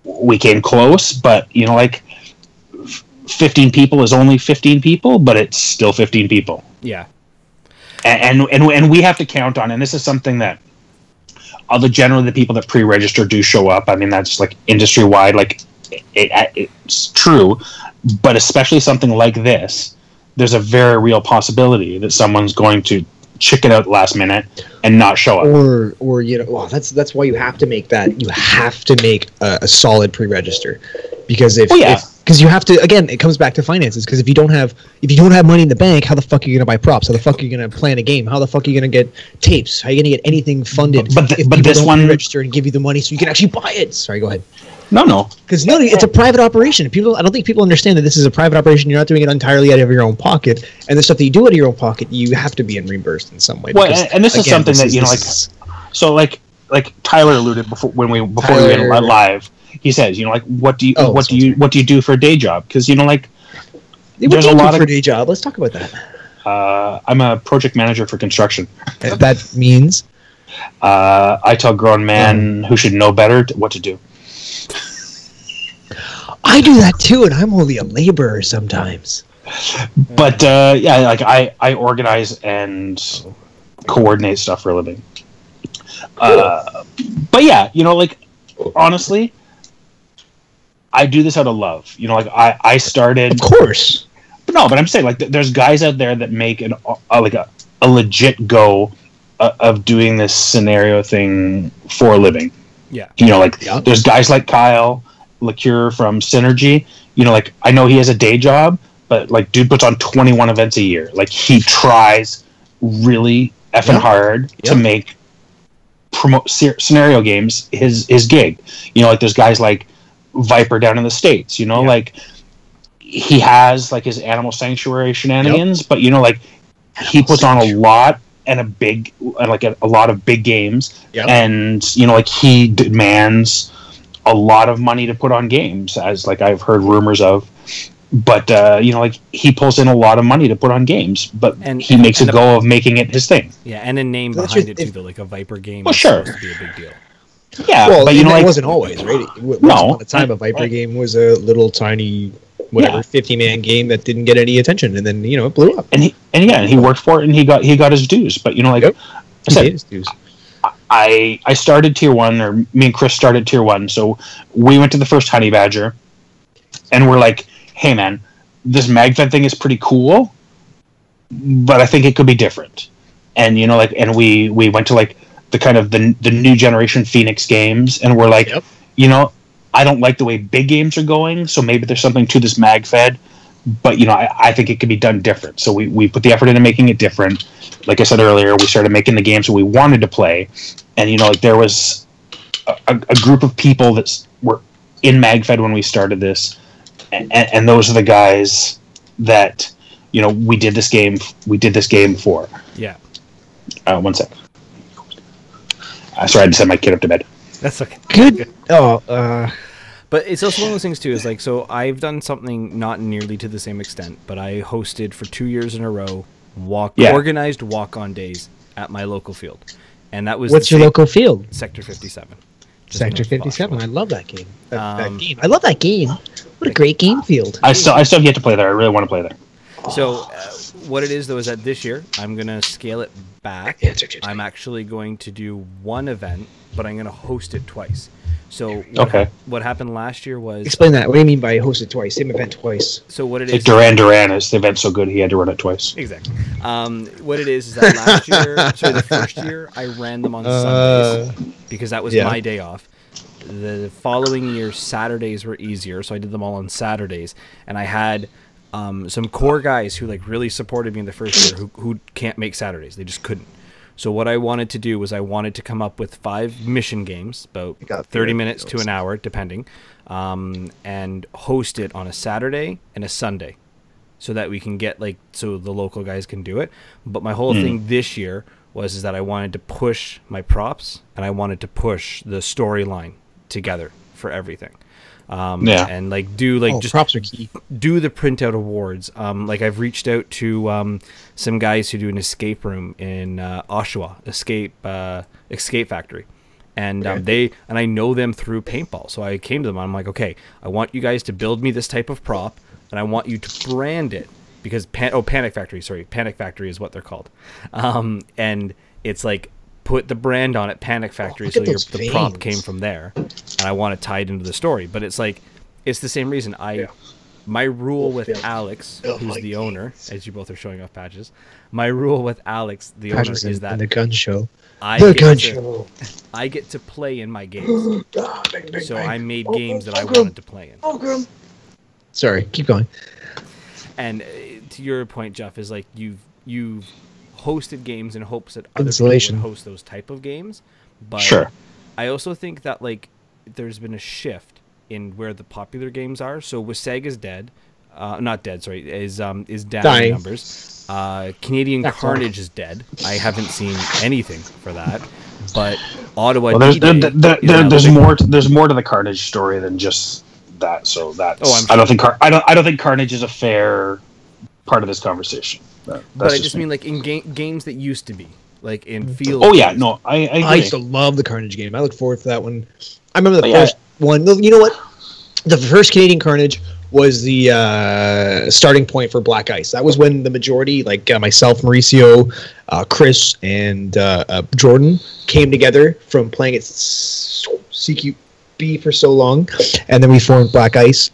We came close, but you know, like 15 people is only 15 people, but it's still 15 people. Yeah. And we have to count on, and this is something that generally the people that pre-register do show up. I mean, that's like industry wide, like it's true, but especially something like this, there's a very real possibility that someone's going to chicken out last minute and not show up. Or you know, well, that's why you have to make that. You have to make a solid pre-register, because because you have to, again, it comes back to finances. Because if you don't have money in the bank, how the fuck are you gonna buy props? How the fuck are you gonna plan a game? How the fuck are you gonna get tapes? How are you gonna get anything funded? But this don't one register and give you the money so you can actually buy it. Sorry, go ahead. No. Because it's a private operation. I don't think people understand that this is a private operation. You're not doing it entirely out of your own pocket, and the stuff that you do out of your own pocket, you have to be reimbursed in some way. Well, and this is something that, you know, so like Tyler alluded before we went live. He says, you know, like what do you do for a day job? Because, you know, like there's a lot for a day job. Let's talk about that. I'm a project manager for construction. That means I tell grown men who should know better what to do. I do that too, and I'm only a laborer sometimes. But yeah, like I organize and coordinate stuff for a living. But yeah, you know, like honestly, I do this out of love. You know, like I started. Of course. But I'm saying, like, there's guys out there that make a legit go of doing this scenario thing for a living. Yeah. You know, like there's guys like Kyle LaCure from Synergy. You know, like I know he has a day job, but like dude puts on 21 events a year. Like he tries really effing hard to make promote scenario games his gig. You know, like there's guys like Viper down in the States. You know, like he has like his Animal Sanctuary shenanigans, but you know, like he puts on a lot and a lot of big games, and you know, like he demands a lot of money to put on games, as like I've heard rumors of. But you know, like he pulls in a lot of money to put on games, but he makes a go of making it his thing. Yeah, and a name behind it too, though. Like a Viper game is sure, supposed to be a big deal. Yeah, well, but you know, it like, wasn't always, right? Once upon a time, a Viper game was a little tiny, 50-man game that didn't get any attention, and then you know it blew up. And he worked for it, and he got his dues. But you know, like I said, his dues. I started tier 1, or me and Chris started tier 1, so we went to the first Honey Badger, and we're like, hey man, this MagFed thing is pretty cool, but I think it could be different. And you know, like, and we went to like the kind of the new generation Phoenix games, and we're like, you know, I don't like the way big games are going, so maybe there's something to this MagFed, but you know, I think it could be done different. So we put the effort into making it different. Like I said earlier, we started making the games that we wanted to play, and you know, like there was a group of people that were in MagFed when we started this, and those are the guys that, you know, we did this game for. Yeah. 1 sec. Sorry, I had to send my kid up to bed. That's okay. Good. But it's also one of those things too. Is like, so I've done something not nearly to the same extent, but I hosted for 2 years in a row organized walk-on days at my local field, and that was what's your local field? Sector 57. Sector 57. I love that game. That game. I love that game. What a great game field. I still have yet to play there. I really want to play there. So what it is though is that this year I'm gonna scale it back. I'm actually going to do one event, but I'm gonna host it twice. So what happened last year was... Explain that. What do you mean by hosted twice? Same event twice. So what it is... Like Duran is the event so good he had to run it twice. Exactly. What it is that last year... sorry, the first year, I ran them on Sundays because that was my day off. The following year, Saturdays were easier, so I did them all on Saturdays. And I had some core guys who like really supported me in the first year who can't make Saturdays. They just couldn't. So what I wanted to do was I wanted to come up with 5 mission games, about 30 minutes to an hour, depending, and host it on a Saturday and a Sunday so that we can get, like, so the local guys can do it. But my whole thing this year was that I wanted to push my props and I wanted to push the storyline together for everything. And like just props are key. Do the printout awards. Like I've reached out to some guys who do an escape room in Oshawa, Escape Factory, and I know them through paintball. So I came to them. I'm like, okay, I want you guys to build me this type of prop, and I want you to brand it because Panic Factory. Sorry, Panic Factory is what they're called, and it's like, put the brand on it, Panic Factory, so the prop came from there, and I want to tie it into the story. But it's like, it's the same reason. My rule with Alex, who's the owner, as you both are showing off patches, my rule with Alex, the owner, is that the gun show. I get to play in my games. So I made games that I wanted to play in. Sorry, keep going. And to your point, Jeff, is like you've hosted games in hopes that other people would host those type of games, but I also think that like there's been a shift in where the popular games are. So Wasega's dead, not dead, sorry, is down in numbers. Canadian Carnage is dead. I haven't seen anything for that, but Ottawa. Well, there's more to the Carnage story than just that. So that's I don't think Carnage is a fair part of this conversation. But I just mean like in games that used to be like in field. Oh yeah, no, I agree. I used to love the Carnage game. I look forward to that one. I remember the first one. You know what? The first Canadian Carnage was the starting point for Black Ice. That was when the majority, like myself, Mauricio, Chris, and Jordan, came together from playing at CQB for so long, and then we formed Black Ice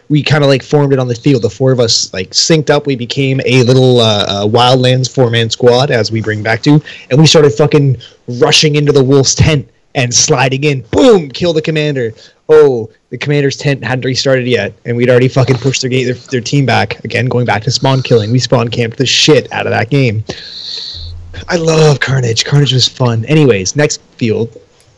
we kind of like formed it on the field. The 4 of us like synced up. We became a little Wildlands 4-man squad, as we bring back to, and we started fucking rushing into the Wolves' tent and sliding in. Boom! Kill the commander. Oh, the commander's tent hadn't restarted yet, and we'd already fucking pushed their team back. Again, going back to spawn killing. We spawn camped the shit out of that game. I love Carnage. Carnage was fun. Anyways, next field.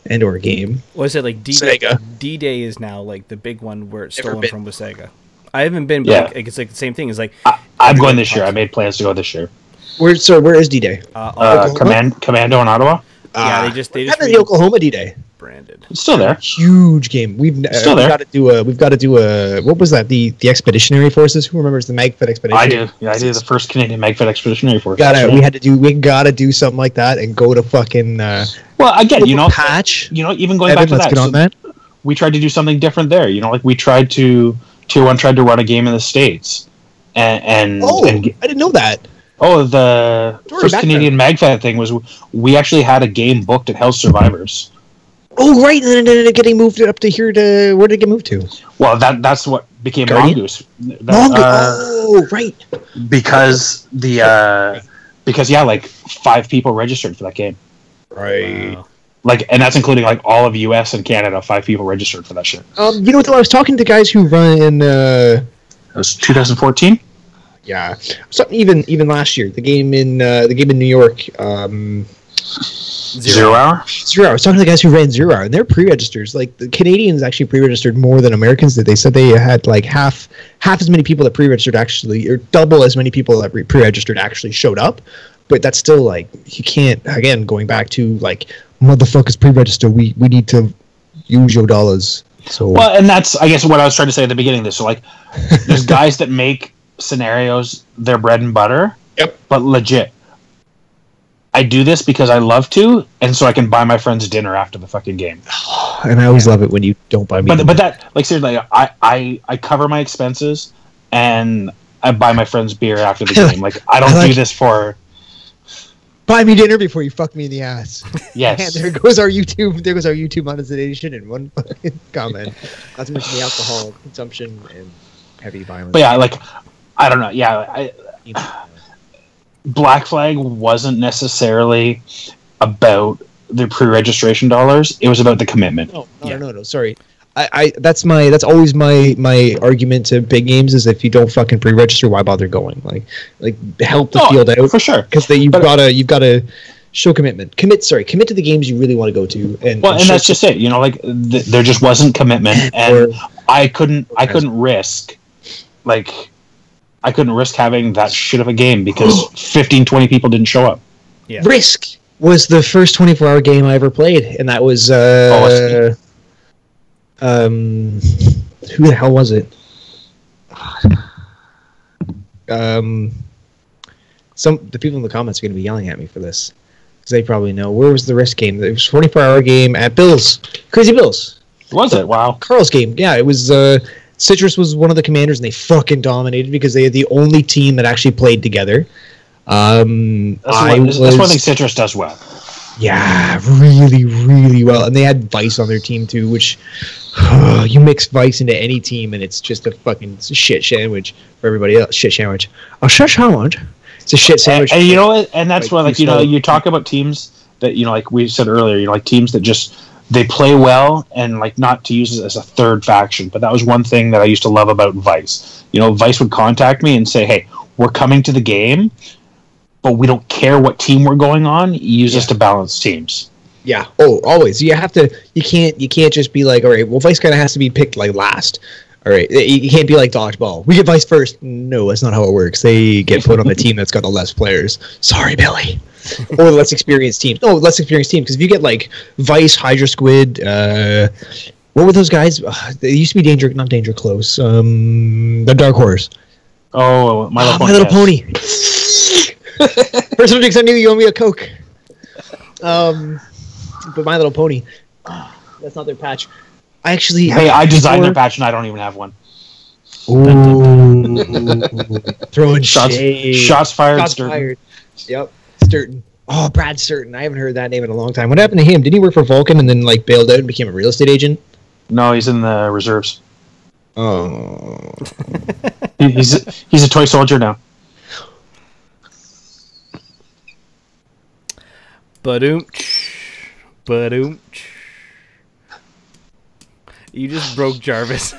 and or game. Was it like D-Day? Sega. D-Day is now like the big one where it's Never stolen been. from was Sega. I haven't been, but Yeah. like, it's like the same thing. It's like I'm going this year. I made plans to go this year. Where is D-Day? Commando in Ottawa. yeah, they just happened the Oklahoma D-Day. branded. It's still there. Huge game. We've Still there. We've got to do a what was that? The Expeditionary Forces. Who remembers the Magfed Expedition? I do. Yeah, I do. The first Canadian Magfed Expeditionary Force. We gotta do something like that and go to fucking. Well, again, patch. Even going Evan, back to let's that, get on that. we tried to do something different there. Like we tried to Tier 1 tried to run a game in the States, and I didn't know that. the Sorry, first back Canadian MagFed thing was we actually had a game booked at Hell's Survivors. Oh right, and then it ended up getting moved up to here. Where did it get moved to? Well, that's what became Guardian? Mongoose. Right. Because like 5 people registered for that game. Right. Wow. And that's including like all of US and Canada. 5 people registered for that shit. You know what? Though? I was talking to guys who run. That was 2014. Yeah, something even last year. The game in New York. Zero Hour. Zero. I was talking to the guys who ran Zero Hour, and they're pre-registers. Like the Canadians actually pre-registered more than Americans did. They said they had like half as many people that pre-registered actually, or double as many people that pre-registered actually showed up. But that's still like you can't. Again, going back to like motherfuckers pre-register. We need to use your dollars. So Well, and that's I guess what I was trying to say at the beginning of this. So like, there's guys that make scenarios their bread and butter. Yep. But legit, I do this because I love to, and so I can buy my friends dinner after the fucking game. and I always love it when you don't buy me. But that like seriously, I cover my expenses and I buy my friends beer after the game. Like I don't do this for. Buy me dinner before you fuck me in the ass. Yes. And there goes our YouTube monetization in one fucking comment. Not to mention the alcohol consumption and heavy violence. But yeah, like I don't know. Yeah, Black Flag wasn't necessarily about the pre-registration dollars. It was about the commitment. No. Sorry. That's always my argument to big games is if you don't fucking pre-register, why bother going? Like help the field out for sure. Because you've gotta show commitment. Commit to the games you really want to go to. And that's just it. There just wasn't commitment, and I couldn't risk having that shit of a game because 15-20 people didn't show up. Yeah. Risk was the first 24-hour game I ever played, and that was who the hell was it? The people in the comments are going to be yelling at me for this because they probably know. Where was the Risk game? It was a 24-hour game at Bill's. Crazy Bill's. Was it? Wow. Carl's game. Yeah, it was. Citrus was one of the commanders, and they fucking dominated because they had the only team that actually played together. That's one thing Citrus does well. Yeah, really, really well. And they had Vice on their team too, which you mix Vice into any team, and it's just a fucking shit sandwich for everybody else. Shit sandwich. A shit sandwich. It's a shit sandwich. And you know what? And that's why, you talk about teams that like we said earlier, like teams that just they play well and like not to use it as a third faction. But that was one thing that I used to love about Vice. Vice would contact me and say, "Hey, we're coming to the game, but we don't care what team we're going on. Use us to balance teams." Yeah. Oh, always. You have to. You can't just be like, all right. Well, Vice kind of has to be picked like last. All right. You can't be like dodgeball. We get Vice first. No, that's not how it works. They get put on the team that's got the less players. Sorry, Billy. Or the less experienced team. No, less experienced team. Because if you get like Vice, Hydra Squid, what were those guys? They used to be not Danger Close. The Dark Horse. Oh, My Little Pony. First subjects I knew you owe me a Coke. But My Little Pony. That's not their patch. I designed their patch and I don't even have one. Ooh. Throwing shots fired. Shots fired. Yep. Sturton. Oh, Brad Sturton. I haven't heard that name in a long time. What happened to him? Did he work for Vulcan and then like bailed out and became a real estate agent? No, he's in the reserves. Oh. He's a toy soldier now. Ba-doom. You just broke Jarvis.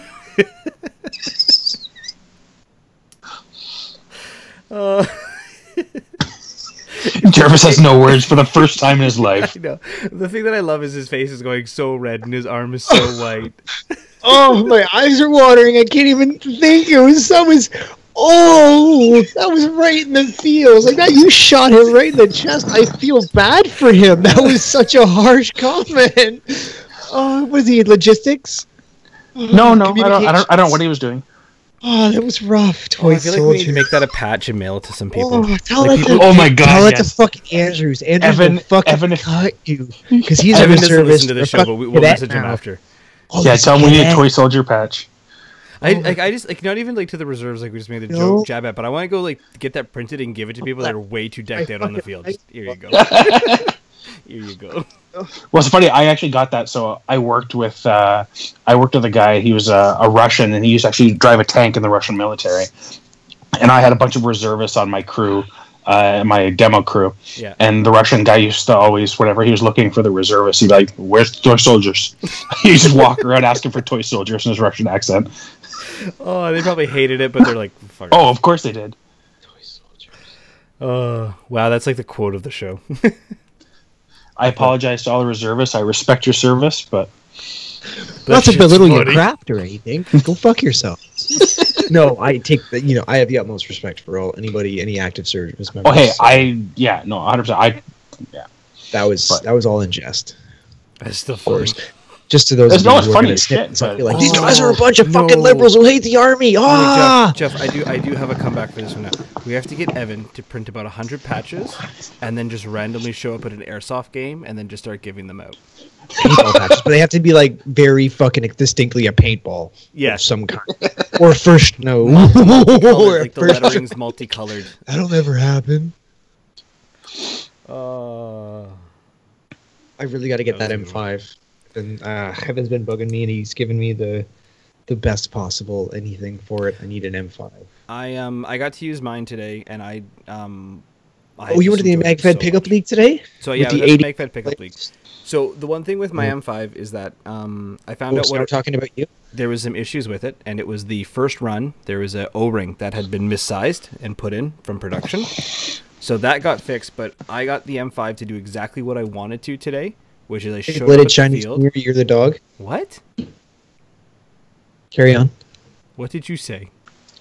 Jarvis has no words for the first time in his life. I know. The thing that I love is his face is going so red and his arm is so white. Oh, my eyes are watering. I can't even think. That was right in the feels. Like that, you shot him right in the chest. I feel bad for him. That was such a harsh comment. Oh, was he logistics? No, I don't know what he was doing. Oh, that was rough. I feel like we need to make that a patch and mail it to some people. Oh, Oh my god! Tell it Yes. to fucking Andrews. Andrews Evan- will fucking Evan- cut you because he's a Evan doesn't reservist. listen to the show, but we'll message him after. Oh, Yeah, he's tell him we need a cadet. toy soldier patch. I just like not even like to the reserves like we just made the joke jab at, but I want to go like get that printed and give it to people that are way too decked out on the field. Just, here you go. Here you go. Well, it's funny. I actually got that. So I worked with a guy. He was a Russian, and he used to actually drive a tank in the Russian military. And I had a bunch of reservists on my crew, my demo crew. Yeah. And the Russian guy used to always, whenever he was looking for the reservists, he'd be like, "Where's the toy soldiers?" He'd just walk around asking for toy soldiers in his Russian accent. Oh, they probably hated it, but they're like, fuck it. Oh, of course they did. Wow, that's like the quote of the show. I apologize to all the reservists. I respect your service, but Not to shit's belittle your funny. craft or anything. Go fuck yourself. No, I take the. I have the utmost respect for any active service members. oh hey, 100%. that was all in jest. That's still Of course. funny. Just to those It's of you not who are funny gonna as snip shit, and stuff, but- be like, these Oh, guys are a bunch of fucking no. liberals who hate the army. Ah! Jeff, I do have a comeback for this one now. We have to get Evan to print about 100 patches, and then just randomly show up at an airsoft game, and then just start giving them out. Paintball patches, but they have to be like very fucking distinctly a paintball. Yeah. Of some kind. Or first no. Multicolored, like the lettering's multicolored. That'll never happen. I really got to get that That was a good M5. And Evan's been bugging me, and he's given me the best possible anything for it. I need an M5. I got to use mine today, and I Oh, you went to the enjoyed it MagFed so pickup much. league today? So yeah, With the the 80 MagFed pickup league. So the one thing with my M5 is that I found Oh, out so we're what talking about you? there was some issues with it, and it was the first run. There was a O-ring that had been missized and put in from production, so that got fixed. But I got the M5 to do exactly what I wanted to today, which is I showed up Belated at the Chinese field. New Year, you're the dog. What? Carry on. What did you say?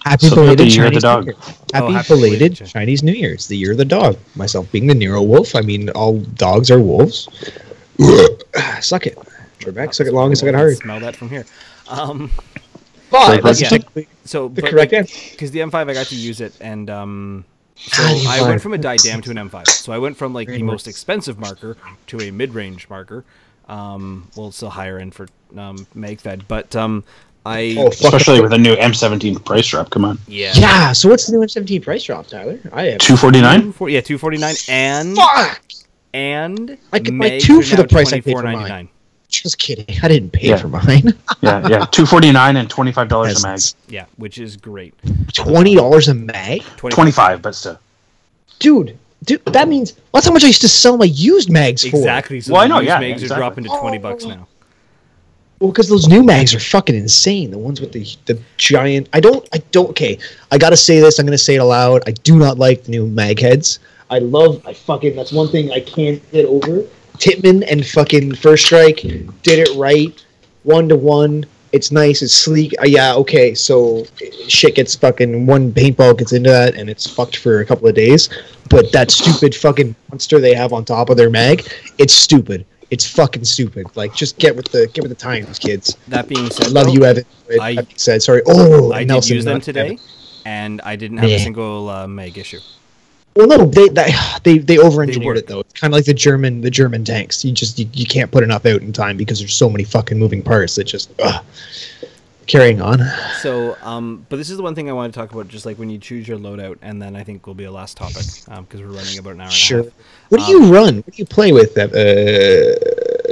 Happy So belated the year of the Chinese dog. New Year. Happy, happy belated belated Chinese New Year. It's the year of the dog. Myself being the Nero wolf. I mean, all dogs are wolves. Suck it. Trebek, suck it long and suck it hard. Smell that from here. But that's yeah. technically So the correct answer. because the M5 I got to use it, and so Ah, you I lied. went from a Didam to an M5. So I went from like the Very most nice. expensive marker to a mid-range marker. Well, still higher end for MagFed, but I Oh, fuck. especially with a new M17 price drop. Come on, yeah Yeah, so what's the new M17 price drop, Tyler? I have. $249. 249 and Fuck! and I could buy Mags two are for the now price I paid for $24.99. mine. Just kidding. I didn't pay Yeah. for mine. Yeah, $249 and $25 a mag. Yeah, which is great. $20 a mag? 25, but still. Dude, that means that's how much I used to sell my used mags for. Exactly. So Well, I the know, used yeah, mags exactly. are dropping to $20 now. Well, because those new mags are fucking insane. The ones with the giant. I don't. Okay, I gotta say this. I'm gonna say it aloud. I do not like the new mag heads. I fucking. That's one thing I can't get over. Titman and fucking First Strike did it right. 1-to-1. It's nice. It's sleek. Yeah. Okay. So shit gets fucking one paintball gets into that and it's fucked for a couple of days. But that stupid fucking monster they have on top of their mag, it's stupid. It's fucking stupid. Like, just get with the times, kids. That being said, I love though, you, Evan. I- That being said, sorry. Oh, I did Nelson, use them not today, Evan. and I didn't have a Yeah. single mag issue. Well, no, they over-engineered work. it though. It's kind of like the German tanks. You can't put enough out in time because there's so many fucking moving parts that just. Carrying on. So, but this is the one thing I want to talk about, just like when you choose your loadout, and then I think will be a last topic because we're running about an hour Sure. and a What do you run? What do you play with,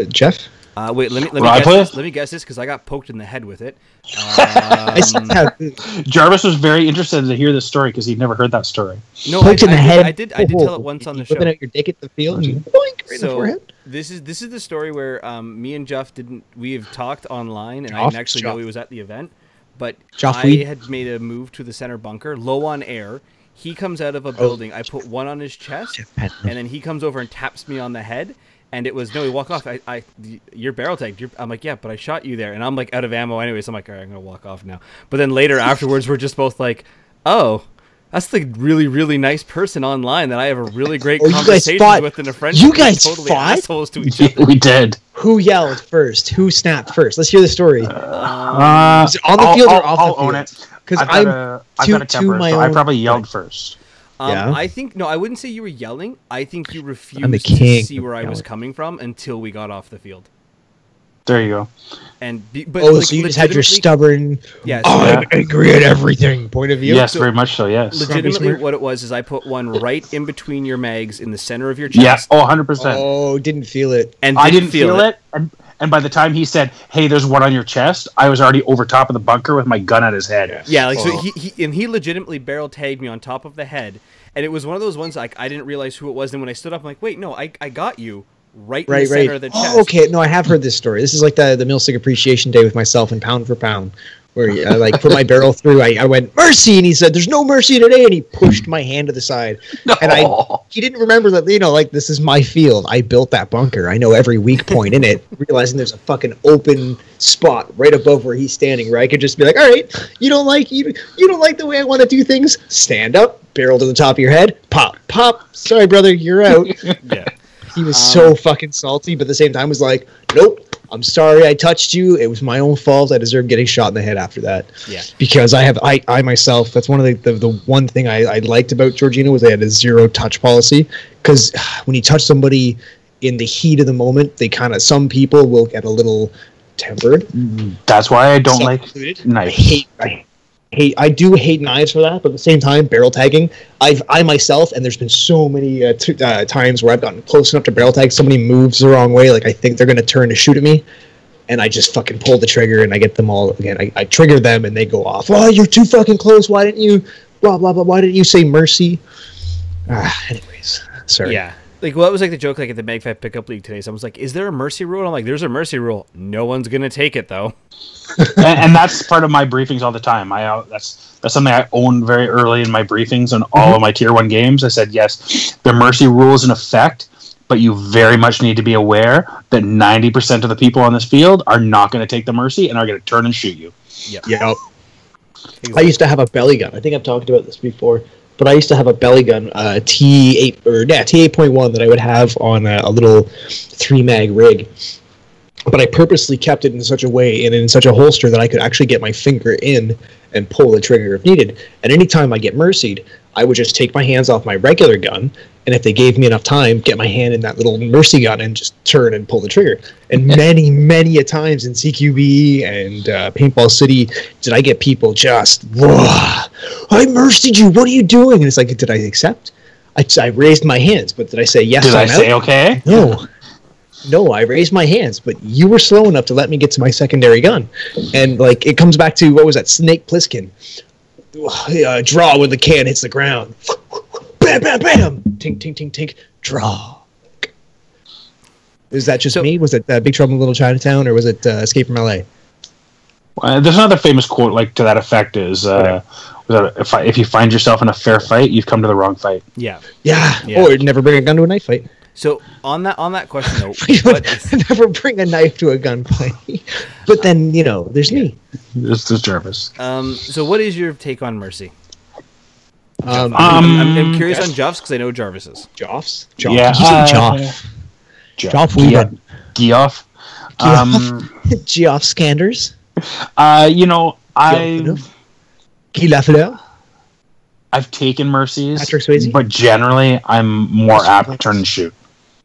Jeff? half. Wait, let me Well, I guess play- this. Let me guess this because I got poked in the head with it. I said that. Jarvis was very interested to hear this story because he'd never heard that story. No, Poked in the head. I did tell it once on the show. Whipping out your dick at the field and you boink right in the So forehead. this is the story where me and Jeff didn't. We have talked online, and I Joff? didn't actually know Joff. he was at the event. But Joff I Weed? had made a move to the center bunker, low on air. He comes out of a building. I put one on his chest, and then he comes over and taps me on the head. And it was, no, he walked off. You're barrel tagged. I'm like, yeah, but I shot you there. And I'm like out of ammo anyway. So I'm like, all right, I'm going to walk off now. But then later afterwards, we're just both like, oh, that's the really, really nice person online that I have a really great conversation with in a friendship. You guys totally fought? Assholes to each other. We did. Who yelled first? Who snapped first? Let's hear the story. Is it on the field or off the field? I'll own it. Because I've got a temper, so I probably yelled first. Yeah. I think, no, I wouldn't say you were yelling. I think you refused the to king see where I was yelling. coming from until we got off the field. There you go. And but so like, you just had your stubborn, yeah, I'm angry at everything point of view? Yes, very much so, yes. Legitimately, what it was is I put one right in between your mags in the center of your chest. Yeah, 100%. Oh, didn't feel it. And I didn't feel it. And by the time he said, hey, there's one on your chest, I was already over top of the bunker with my gun at his head. Yeah, like so he legitimately barrel tagged me on top of the head. And it was one of those ones like I didn't realize who it was. And when I stood up, I'm like, wait, no, I got you right in the center of the chest. Oh, okay. No, I have heard this story. This is like the Millsick Appreciation Day with myself and Pound for Pound, where I like put my barrel through. I went, mercy, and he said, there's no mercy today, and he pushed my hand to the side. No. And he didn't remember that, like, this is my field. I built that bunker. I know every weak point in it, realizing there's a fucking open spot right above where he's standing, where I could just be like, all right, you don't like the way I want to do things? Stand up, barrel to the top of your head, pop, pop. Sorry, brother, you're out. Yeah. He was so fucking salty, but at the same time was like, nope, I'm sorry I touched you. It was my own fault. I deserve getting shot in the head after that. Yeah. Because I myself, that's one of the one thing I liked about Georgina was they had a zero touch policy. Because when you touch somebody in the heat of the moment, some people will get a little tempered. That's why I don't like knives. I do hate knives for that, but at the same time, barrel tagging, I myself, and there's been so many times where I've gotten close enough to barrel tag, somebody moves the wrong way, like I think they're going to turn to shoot at me, and I just fucking pull the trigger, and I get them all, again, I trigger them, and they go off. Oh, you're too fucking close, why didn't you, blah, blah, blah, why didn't you say mercy? Anyways, sorry. Yeah. Like, well, that was like the joke, like at the Mag 5 pickup league today. Someone's like, is there a mercy rule? And I'm like, there's a mercy rule. No one's going to take it, though. and that's part of my briefings all the time. That's something I own very early in my briefings on all of my Tier 1 games. I said, yes, the mercy rule is in effect, but you very much need to be aware that 90% of the people on this field are not going to take the mercy and are going to turn and shoot you. Yep. Exactly. I used to have a belly gun. I think I've talked about this before. But I used to have a belly gun, T8.1 that I would have on a little 3-mag rig. But I purposely kept it in such a way and in such a holster that I could actually get my finger in and pull the trigger if needed. And anytime I get mercied, I would just take my hands off my regular gun, and if they gave me enough time, get my hand in that little mercy gun and just turn and pull the trigger. And many, many a times in CQB and Paintball City did I get people just, I mercied you, what are you doing? And it's like, did I accept? I raised my hands, but did I say yes? Did I say okay? No, I raised my hands, but you were slow enough to let me get to my secondary gun. And like it comes back to, what was that, Snake Plissken. Draw when the can hits the ground. Bam, bam, bam. Tink, tink, tink, tink. Draw. Is that just me? Was it Big Trouble in Little Chinatown, or was it Escape from L.A.? There's another famous quote like to that effect is, if you find yourself in a fair fight, you've come to the wrong fight. Yeah. Or never bring a gun to a knife fight. So on that question though, never bring a knife to a gunfight. But then there's me. This is Jarvis. So what is your take on mercy? I'm curious on Joff's because I know Jarvis's. Joff's? Yeah. Joff Weaver. Geoff. Geoff Scanders. Guy Lafleur. I've taken mercies, Patrick Swayze? But generally I'm more apt to turn and shoot.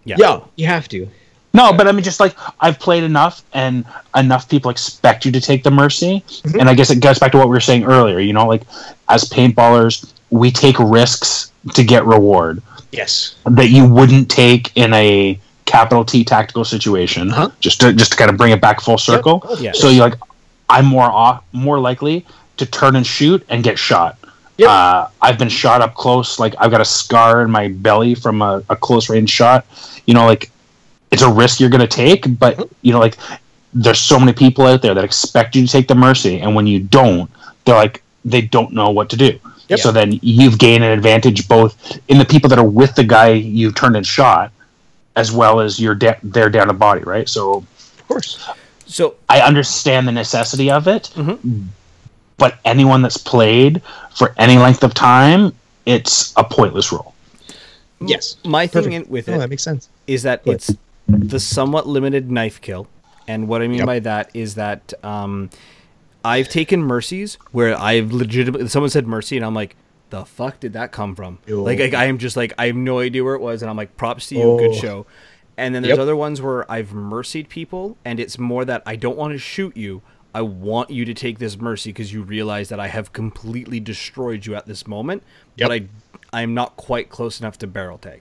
Yeah, you have to. No, but I mean, just like I've played enough, and enough people expect you to take the mercy, and I guess it goes back to what we were saying earlier. Like as paintballers, we take risks to get reward. Yes, that you wouldn't take in a capital T tactical situation. Just to kind of bring it back full circle. Yep. So you're like, I'm more likely to turn and shoot and get shot. Yep. I've been shot up close. Like I've got a scar in my belly from a close range shot. Like it's a risk you're going to take, but like there's so many people out there that expect you to take the mercy, and when you don't, they're like they don't know what to do. Yep. So then you've gained an advantage both in the people that are with the guy you turned and shot, as well as they're down a body, right? So Of course. So I understand the necessity of it, Mhm. but anyone that's played for any length of time, it's a pointless rule. Yes. my thing Perfect. with Oh, it that makes sense. is that Good. it's the somewhat limited knife kill. And what I mean Yep. by that is that I've taken mercies where I've legitimately, someone said mercy, and I'm like, the fuck did that come from? Yo. Like I am just like, I have no idea where it was, and I'm like, props to you, good Oh. show. And then there's Yep. other ones where I've mercied people, and it's more that I don't want to shoot you. I want you to take this mercy because you realize that I have completely destroyed you at this moment, Yep. but I'm not quite close enough to barrel tag.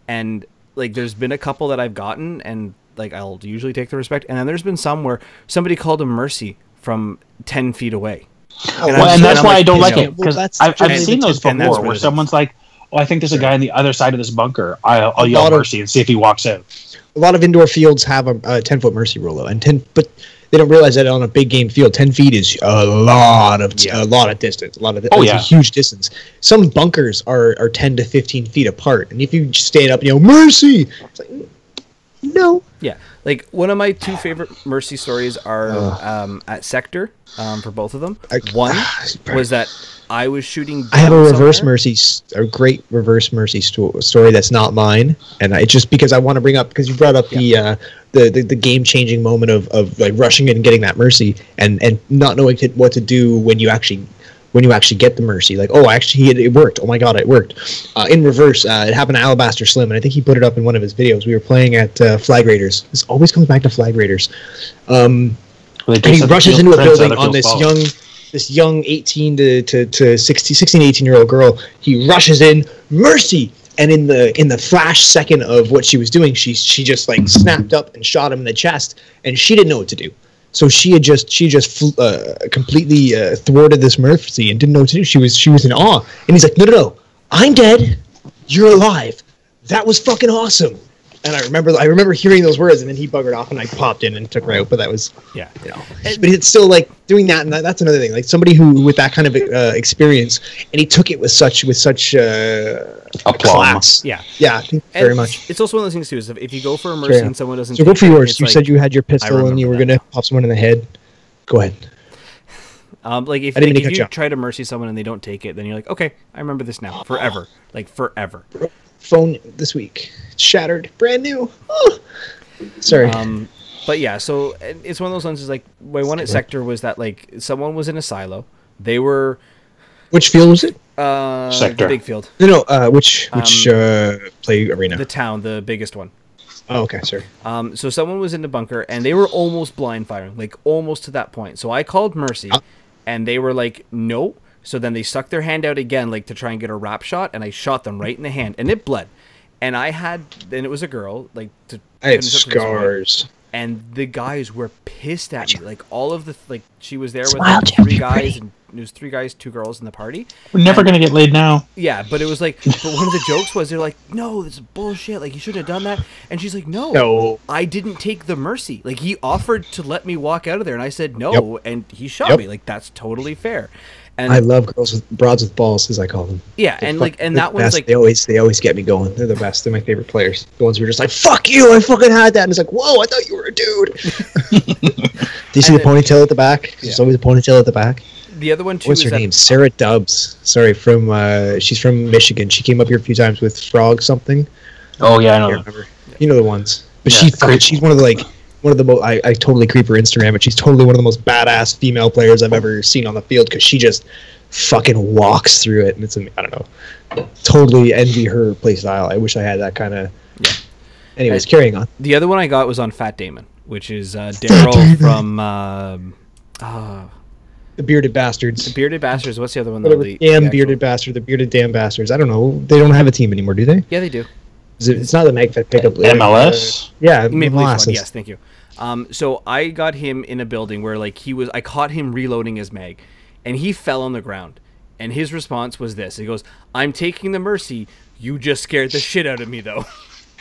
And like there's been a couple that I've gotten, and like I'll usually take the respect, and then there's been some where somebody called a mercy from 10 feet away. And that's why I don't like you know, it, because well, that's I've generally seen the those and that's before where where it is. someone's like, "Oh, I think there's a guy on the other side of this bunker. I'll A yell lot of- mercy and see if he walks out." A lot of indoor fields have a 10-foot mercy rule, though, and 10, but they don't realize that on a big game field, 10 feet is a lot of Yeah. a lot of distance. It's yeah. a huge distance. Some bunkers are 10 to 15 feet apart, and if you stand up and yell mercy, it's like, no. Yeah, like one of my two favorite mercy stories are at Sector for both of them. One was that I was shooting. I have a down reverse somewhere. mercy, a great reverse mercy story that's not mine, and it's just because I want to bring up, because you brought up the game changing moment of like rushing in and getting that mercy, and not knowing what to do when you actually get the mercy. Like, oh, actually it worked. Oh my god, it worked. In reverse, it happened to Alabaster Slim, and I think he put it up in one of his videos. We were playing at Flag Raiders. This always comes back to Flag Raiders. And he rushes into a building on this young 18 to 16, 18-year-old girl. He rushes in, mercy, and in the flash second of what she was doing, she just like snapped up and shot him in the chest, and she didn't know what to do. So she completely thwarted this mercy and didn't know what to do. She was in awe, and he's like, no, I'm dead, you're alive. That was fucking awesome. And I remember hearing those words, and then he buggered off, and I popped in and took her out. But that was, Yeah. you know. But it's still like doing that, and that's another thing. Like somebody who with that kind of experience, and he took it with such Aplomb. class. Yeah. Yeah, very And much. It's also one of those things too. Is if you go for a mercy Sure. and someone doesn't, So go take for it, yours. it's You like- said you had your pistol and you were remember gonna pop someone in the head. Go ahead. like if, I didn't mean like, to if cut you you off. try to mercy someone and they don't take it, then you're like, okay, I remember this now, forever, like forever. Phone this week. It's shattered. Brand new. Oh. Sorry. But yeah, so it's one of those ones. Is like my one at Sector was that like someone was in a silo. They were Which field was it? Sector. the big field, No, which play arena? the town, the biggest one. Oh, okay, sorry. So someone was in the bunker and they were almost blind firing, like almost to that point. So I called mercy, and they were like, no. So then they stuck their hand out again, like to try and get a wrap shot, and I shot them right in the hand, and it bled. And it was a girl, like to. I had finish up with this one. scars. And the guys were pissed at me. Like all of the she was there with Smile, like, Jim, 3 you're guys, pretty. and it was 3 guys, 2 girls in the party. We're never gonna get laid now. Yeah, but it was like, but one of the jokes was they're like, no, this is bullshit. Like you shouldn't have done that. And she's like, No. I didn't take the mercy. Like he offered to let me walk out of there, and I said no, and he shot Yep. me. Like that's totally fair. And I love broads with balls, as I call them. yeah, They're and like, fucking and the that one's best. like, they always get me going. They're the best. They're my favorite players. The ones who are just like, fuck you, I fucking had that. And it's like, whoa, I thought you were a dude. Do you see the ponytail at the back? There's always a ponytail at the back. the other one too. What's is her that, name? Sarah Dubbs. Sorry, she's from Michigan. She came up here a few times with Frog something. Oh yeah, I I know. can't remember. You know the ones. But Yeah, she's one of the most. I totally creep her Instagram, but she's totally one of the most badass female players I've ever seen on the field because she just fucking walks through it, and it's I don't know. Totally envy her play style. I wish I had that kind of. Yeah. Anyways, carrying on. The other one I got was on Fat Damon, which is Daryl from The bearded bastards. Bearded Bastards. What's the other one? Though? Whatever. The Damn actual- bearded bastard. The bearded damn bastards. I don't know. They don't have a team anymore, do they? Yeah, they do. It's not the Magfet pickup. MLS. Yeah, Maple Leaf molasses. one, yes, thank you. So I got him in a building where like I caught him reloading his mag, and he fell on the ground. And his response was this: he goes, "I'm taking the mercy. You just scared the shit out of me, though."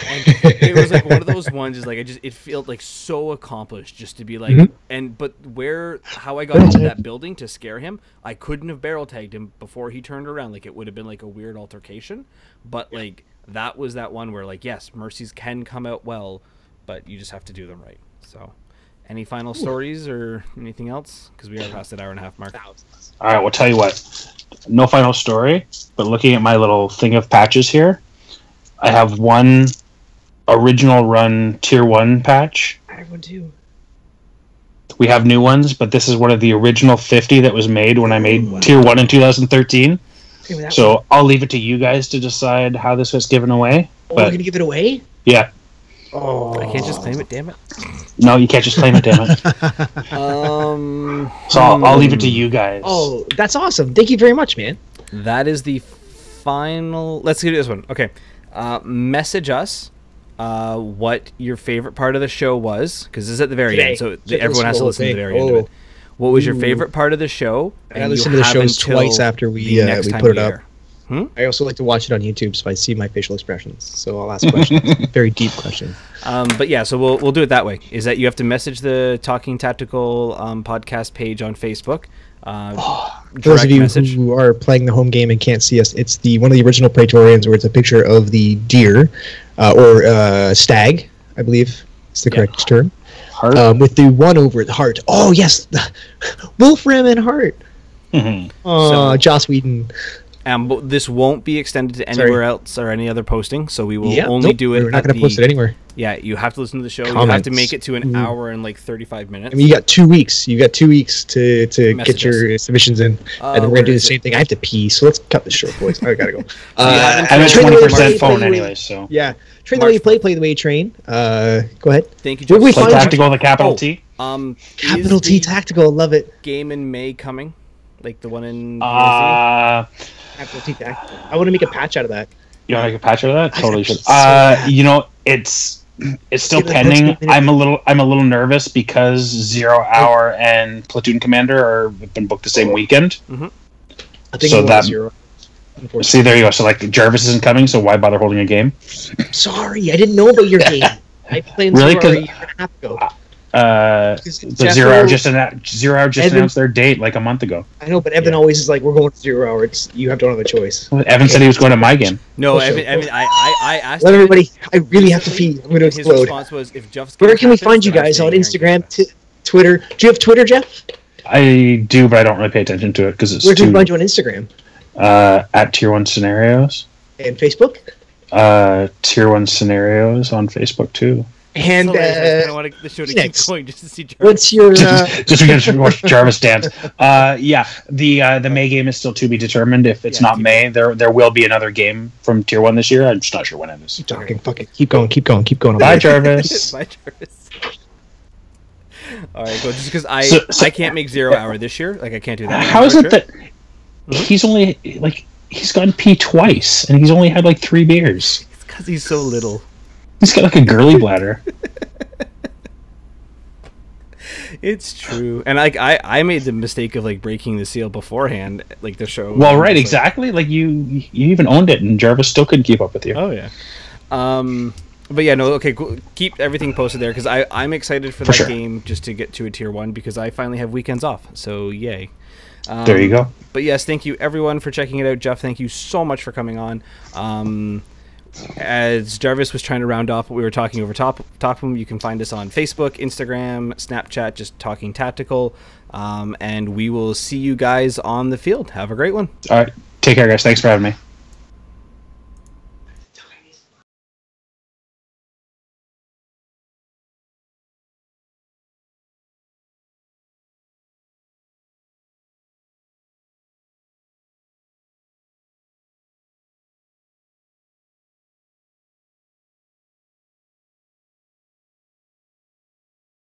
And it was like one of those ones is like it felt like so accomplished just to be like but how I got into that building to scare him, I couldn't have barrel tagged him before he turned around. Like it would have been like a weird altercation. But like that was that one where like yes, mercies can come out well, but you just have to do them right. So any final stories or anything else? Because we are past that hour and a half mark. All right, well, tell you what. No final story, but looking at my little thing of patches here, I have one original run tier 1 patch. I have one too. We have new ones, but this is one of the original 50 that was made when I made tier 1 in 2013. So I'll leave it to you guys to decide how this was given away. Oh, we're going to give it away? Yeah. Oh, I can't just claim it, damn it. No, you can't just claim it, damn it. So I'll leave it to you guys. Oh, that's awesome. Thank you very much, man. That is the final. Let's do this one. Okay. Message us what your favorite part of the show was, because this is at the very end, so everyone has to listen to the very end of it. What was your favorite part of the show? I listen to the shows twice after we put it up. I also like to watch it on YouTube, so I see my facial expressions. So I'll ask questions, very deep questions. But yeah, so we'll do it that way. Is that you have to message the Talking Tactical podcast page on Facebook. For those of you who are playing the home game and can't see us, it's one of the original Praetorians where it's a picture of the deer or stag, I believe is the correct term. With the one over the heart. Oh yes, Wolfram and Heart. Oh, Joss Whedon. But this won't be extended to anywhere else or any other posting, so we will only do it. We're not going to post it anywhere. Yeah, you have to listen to the show. You have to make it to an hour and like 35 minutes. I mean, you got 2 weeks. You got 2 weeks to get your submissions in, and we're going to do the same thing. I have to pee, so let's cut this short, boys. I gotta go. I have a 20% phone anyway, so yeah. Train the way you play the way you train. Go ahead. Thank you. Where we find tactical, the capital T. Capital T tactical. Love it. Game in May coming, like the one in. Capital T tactical. I want to make a patch out of that. You want to make a patch out of that? Totally should. You know, it's still pending. I'm a little nervous because 0 Hour and Platoon Commander have been booked the same weekend. I think so that 0. See, there you go. So like Jarvis isn't coming, so why bother holding a game? Sorry, I didn't know about your game. I played really? 0 Hour a year and a half ago. The 0 Hour just announced their date like a month ago. I know, but Evan always is like, "We're going to 0 Hour." You don't have a choice. Well, Evan said he was going to my game. No, Evan. I asked. Let everybody. I really have to feed. I'm going to explode. His response was, "If Jeff's where can we find you guys on Instagram, Twitter? Do you have Twitter, Jeff?" I do, but I don't really pay attention to it because it's. Where can we find you on Instagram? At Tier 1 Scenarios. And Facebook? Tier 1 Scenarios on Facebook too. And I want the show to keep going just to see Jarvis. What's your just to watch Jarvis dance? Yeah, the May game is still to be determined. If it's not May, there will be another game from Tier 1 this year. I'm just not sure when it is. Keep talking, fucking keep going. Bye, Jarvis. Bye, Jarvis. All right, well, just because I can't make 0 Hour this year, like I can't do that. How is it that he's only he's gotten pee twice and he's only had like 3 beers? It's because he's so little. He's got like a girly bladder. It's true, and like I made the mistake of like breaking the seal beforehand, like the show. Well, right, exactly. Like you even owned it, and Jarvis still couldn't keep up with you. Oh yeah. But yeah, no. Okay, cool. Keep everything posted there because I'm excited for that game just to get to a Tier 1 because I finally have weekends off. So yay. There you go. But yes, thank you everyone for checking it out. Jeff, thank you so much for coming on. As Jarvis was trying to round off what we were talking over top of him, you can find us on Facebook, Instagram, Snapchat, just Talking Tactical. And we will see you guys on the field. Have a great one. All right. Take care, guys. Thanks for having me.